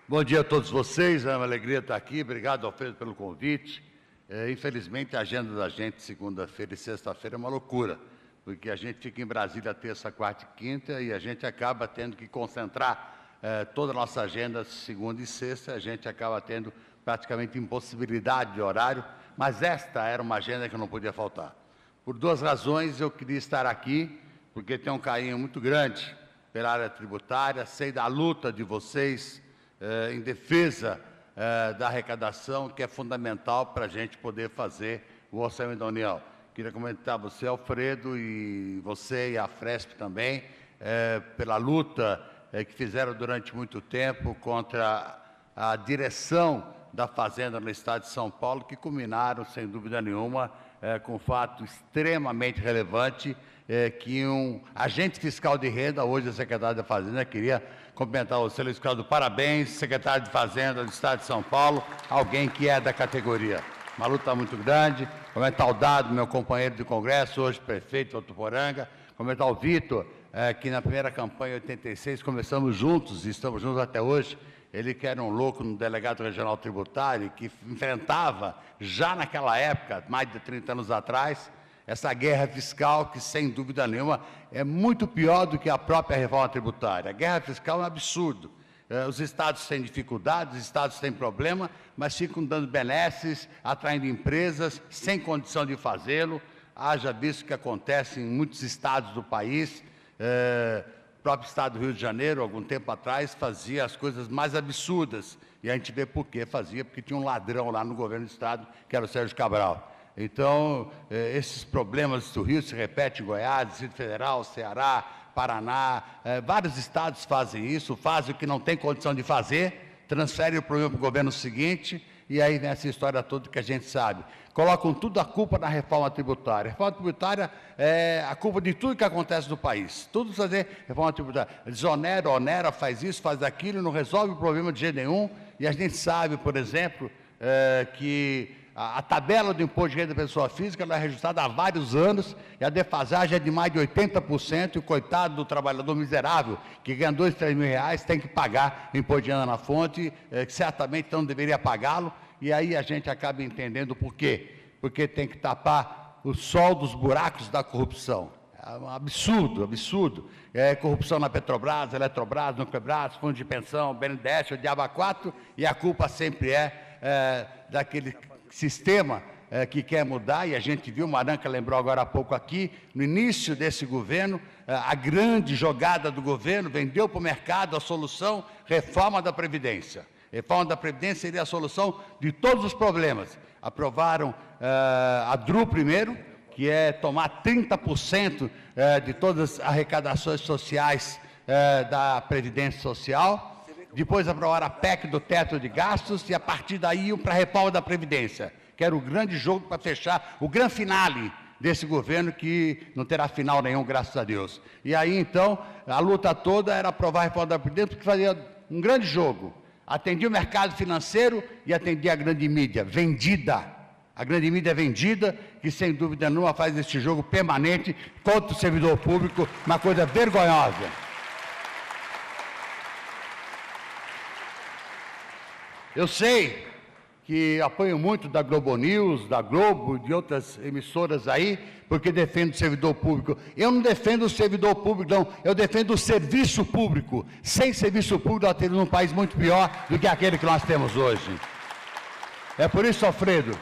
Bom dia a todos vocês, é uma alegria estar aqui, obrigado, Alfredo, pelo convite. Infelizmente, a agenda da gente, segunda-feira e sexta-feira, é uma loucura, porque a gente fica em Brasília terça, quarta e quinta, e a gente acaba tendo que concentrar toda a nossa agenda segunda e sexta, a gente acaba tendo praticamente impossibilidade de horário, mas esta era uma agenda que não podia faltar. Por duas razões, eu queria estar aqui, porque tenho um carinho muito grande pela área tributária, sei da luta de vocês, em defesa da arrecadação, que é fundamental para a gente poder fazer o Orçamento da União. Queria comentar você, Alfredo, e você e a Fresp também, pela luta que fizeram durante muito tempo contra a direção da Fazenda no Estado de São Paulo, que culminaram, sem dúvida nenhuma, com um fato extremamente relevante, que um agente fiscal de renda, hoje a secretária da Fazenda, queria cumprimentar você, Luiz Cláudio, parabéns, secretário de Fazenda do Estado de São Paulo, alguém que é da categoria. Uma luta muito grande. Comentar o Dado, meu companheiro de Congresso, hoje prefeito de Votuporanga. Comentar o Vitor, que na primeira campanha, em 86, começamos juntos, e estamos juntos até hoje. Ele que era um louco no delegado regional tributário, que enfrentava, já naquela época, mais de 30 anos atrás, essa guerra fiscal que, sem dúvida nenhuma, é muito pior do que a própria reforma tributária. A guerra fiscal é um absurdo. Os estados têm dificuldades, os estados têm problema, mas ficam dando benesses, atraindo empresas, sem condição de fazê-lo. Haja visto o que acontece em muitos estados do país. O próprio estado do Rio de Janeiro, algum tempo atrás, fazia as coisas mais absurdas. E a gente vê por que fazia, porque tinha um ladrão lá no governo do estado, que era o Sérgio Cabral. Então, esses problemas do Rio se repetem em Goiás, Distrito Federal, Ceará, Paraná, vários estados fazem isso, fazem o que não tem condição de fazer, transferem o problema para o governo seguinte, e aí vem essa história toda que a gente sabe. Colocam tudo a culpa na reforma tributária. A reforma tributária é a culpa de tudo que acontece no país. Tudo fazer reforma tributária. Desonera, onera, faz isso, faz aquilo, não resolve o problema de jeito nenhum, e a gente sabe, por exemplo, que a tabela do imposto de renda da pessoa física ela é registrada há vários anos e a defasagem é de mais de 80%, e o coitado do trabalhador miserável, que ganha 2, 3 mil reais, tem que pagar o imposto de renda na fonte, que certamente não deveria pagá-lo, e aí a gente acaba entendendo por quê. Porque tem que tapar o sol dos buracos da corrupção. um absurdo, absurdo. Corrupção na Petrobras, Eletrobras, Nucleabras, fundo de pensão, BNDES, o diabo 4, e a culpa sempre daquele sistema que quer mudar, e a gente viu, Maranca lembrou agora há pouco aqui, no início desse governo, a grande jogada do governo, vendeu para o mercado a solução, reforma da Previdência. Reforma da Previdência seria a solução de todos os problemas. Aprovaram a DRU primeiro, que é tomar 30% de todas as arrecadações sociais da Previdência Social. Depois aprovaram a PEC do teto de gastos e, a partir daí, iam para a reforma da Previdência, que era o grande jogo para fechar o grande finale desse governo, que não terá final nenhum, graças a Deus. E aí, então, a luta toda era aprovar a reforma da Previdência, porque fazia um grande jogo. Atendia o mercado financeiro e atendia a grande mídia, vendida. A grande mídia é vendida, que sem dúvida nenhuma faz esse jogo permanente contra o servidor público, uma coisa vergonhosa. Eu sei que apoio muito da Globo News, da Globo, de outras emissoras aí, porque defendo o servidor público. Eu não defendo o servidor público, não. Eu defendo o serviço público. Sem serviço público, nós temos um país muito pior do que aquele que nós temos hoje. É por isso, Alfredo,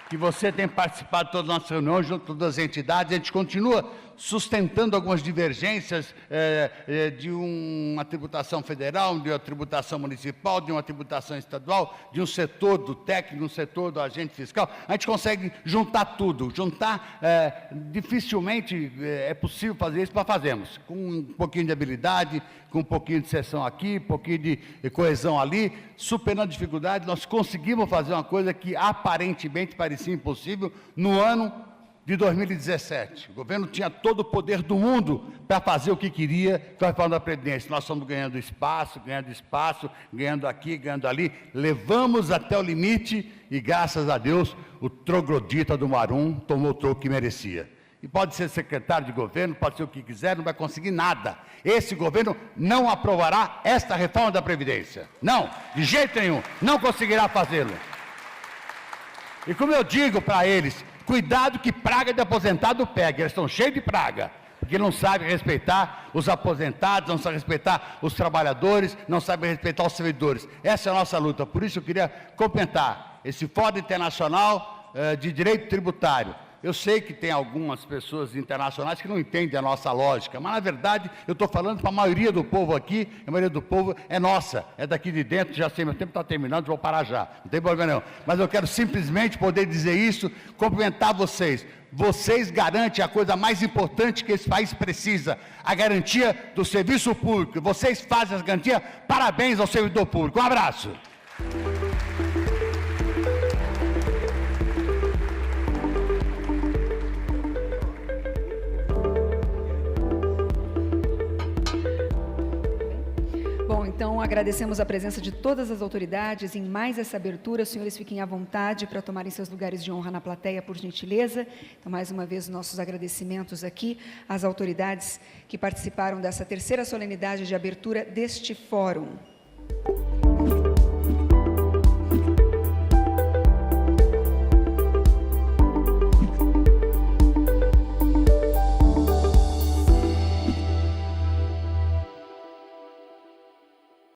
que você tem participado de todas as nossas reuniões, junto com todas as entidades. A gente continua sustentando algumas divergências de uma tributação federal, de uma tributação municipal, de uma tributação estadual, de um setor do técnico, um setor do agente fiscal. A gente consegue juntar tudo. Dificilmente é possível fazer isso, mas fazemos. Com um pouquinho de habilidade, com um pouquinho de sessão aqui, um pouquinho de coesão ali, superando dificuldades, nós conseguimos fazer uma coisa que aparentemente parecia impossível no ano de 2017. O governo tinha todo o poder do mundo para fazer o que queria com a reforma da Previdência. Nós estamos ganhando espaço, ganhando aqui, ganhando ali. Levamos até o limite e, graças a Deus, o troglodita do Marum tomou o troco que merecia. E pode ser secretário de governo, pode ser o que quiser, não vai conseguir nada. Esse governo não aprovará esta reforma da Previdência. Não, de jeito nenhum, não conseguirá fazê-lo. E como eu digo para eles, cuidado que praga de aposentado pega, eles estão cheios de praga, porque não sabem respeitar os aposentados, não sabem respeitar os trabalhadores, não sabem respeitar os servidores. Essa é a nossa luta, por isso eu queria comentar esse Fórum Internacional de Direito Tributário. Eu sei que tem algumas pessoas internacionais que não entendem a nossa lógica, mas, na verdade, eu estou falando para a maioria do povo aqui, a maioria do povo é nossa, é daqui de dentro, já sei, meu tempo está terminando, vou parar já, não tem problema não. Mas eu quero simplesmente poder dizer isso, cumprimentar vocês. Vocês garantem a coisa mais importante que esse país precisa, a garantia do serviço público. Vocês fazem essa garantia, parabéns ao servidor público. Um abraço. Bom, então agradecemos a presença de todas as autoridades em mais essa abertura. Os senhores fiquem à vontade para tomarem seus lugares de honra na plateia, por gentileza. Então, mais uma vez, nossos agradecimentos aqui às autoridades que participaram dessa terceira solenidade de abertura deste fórum.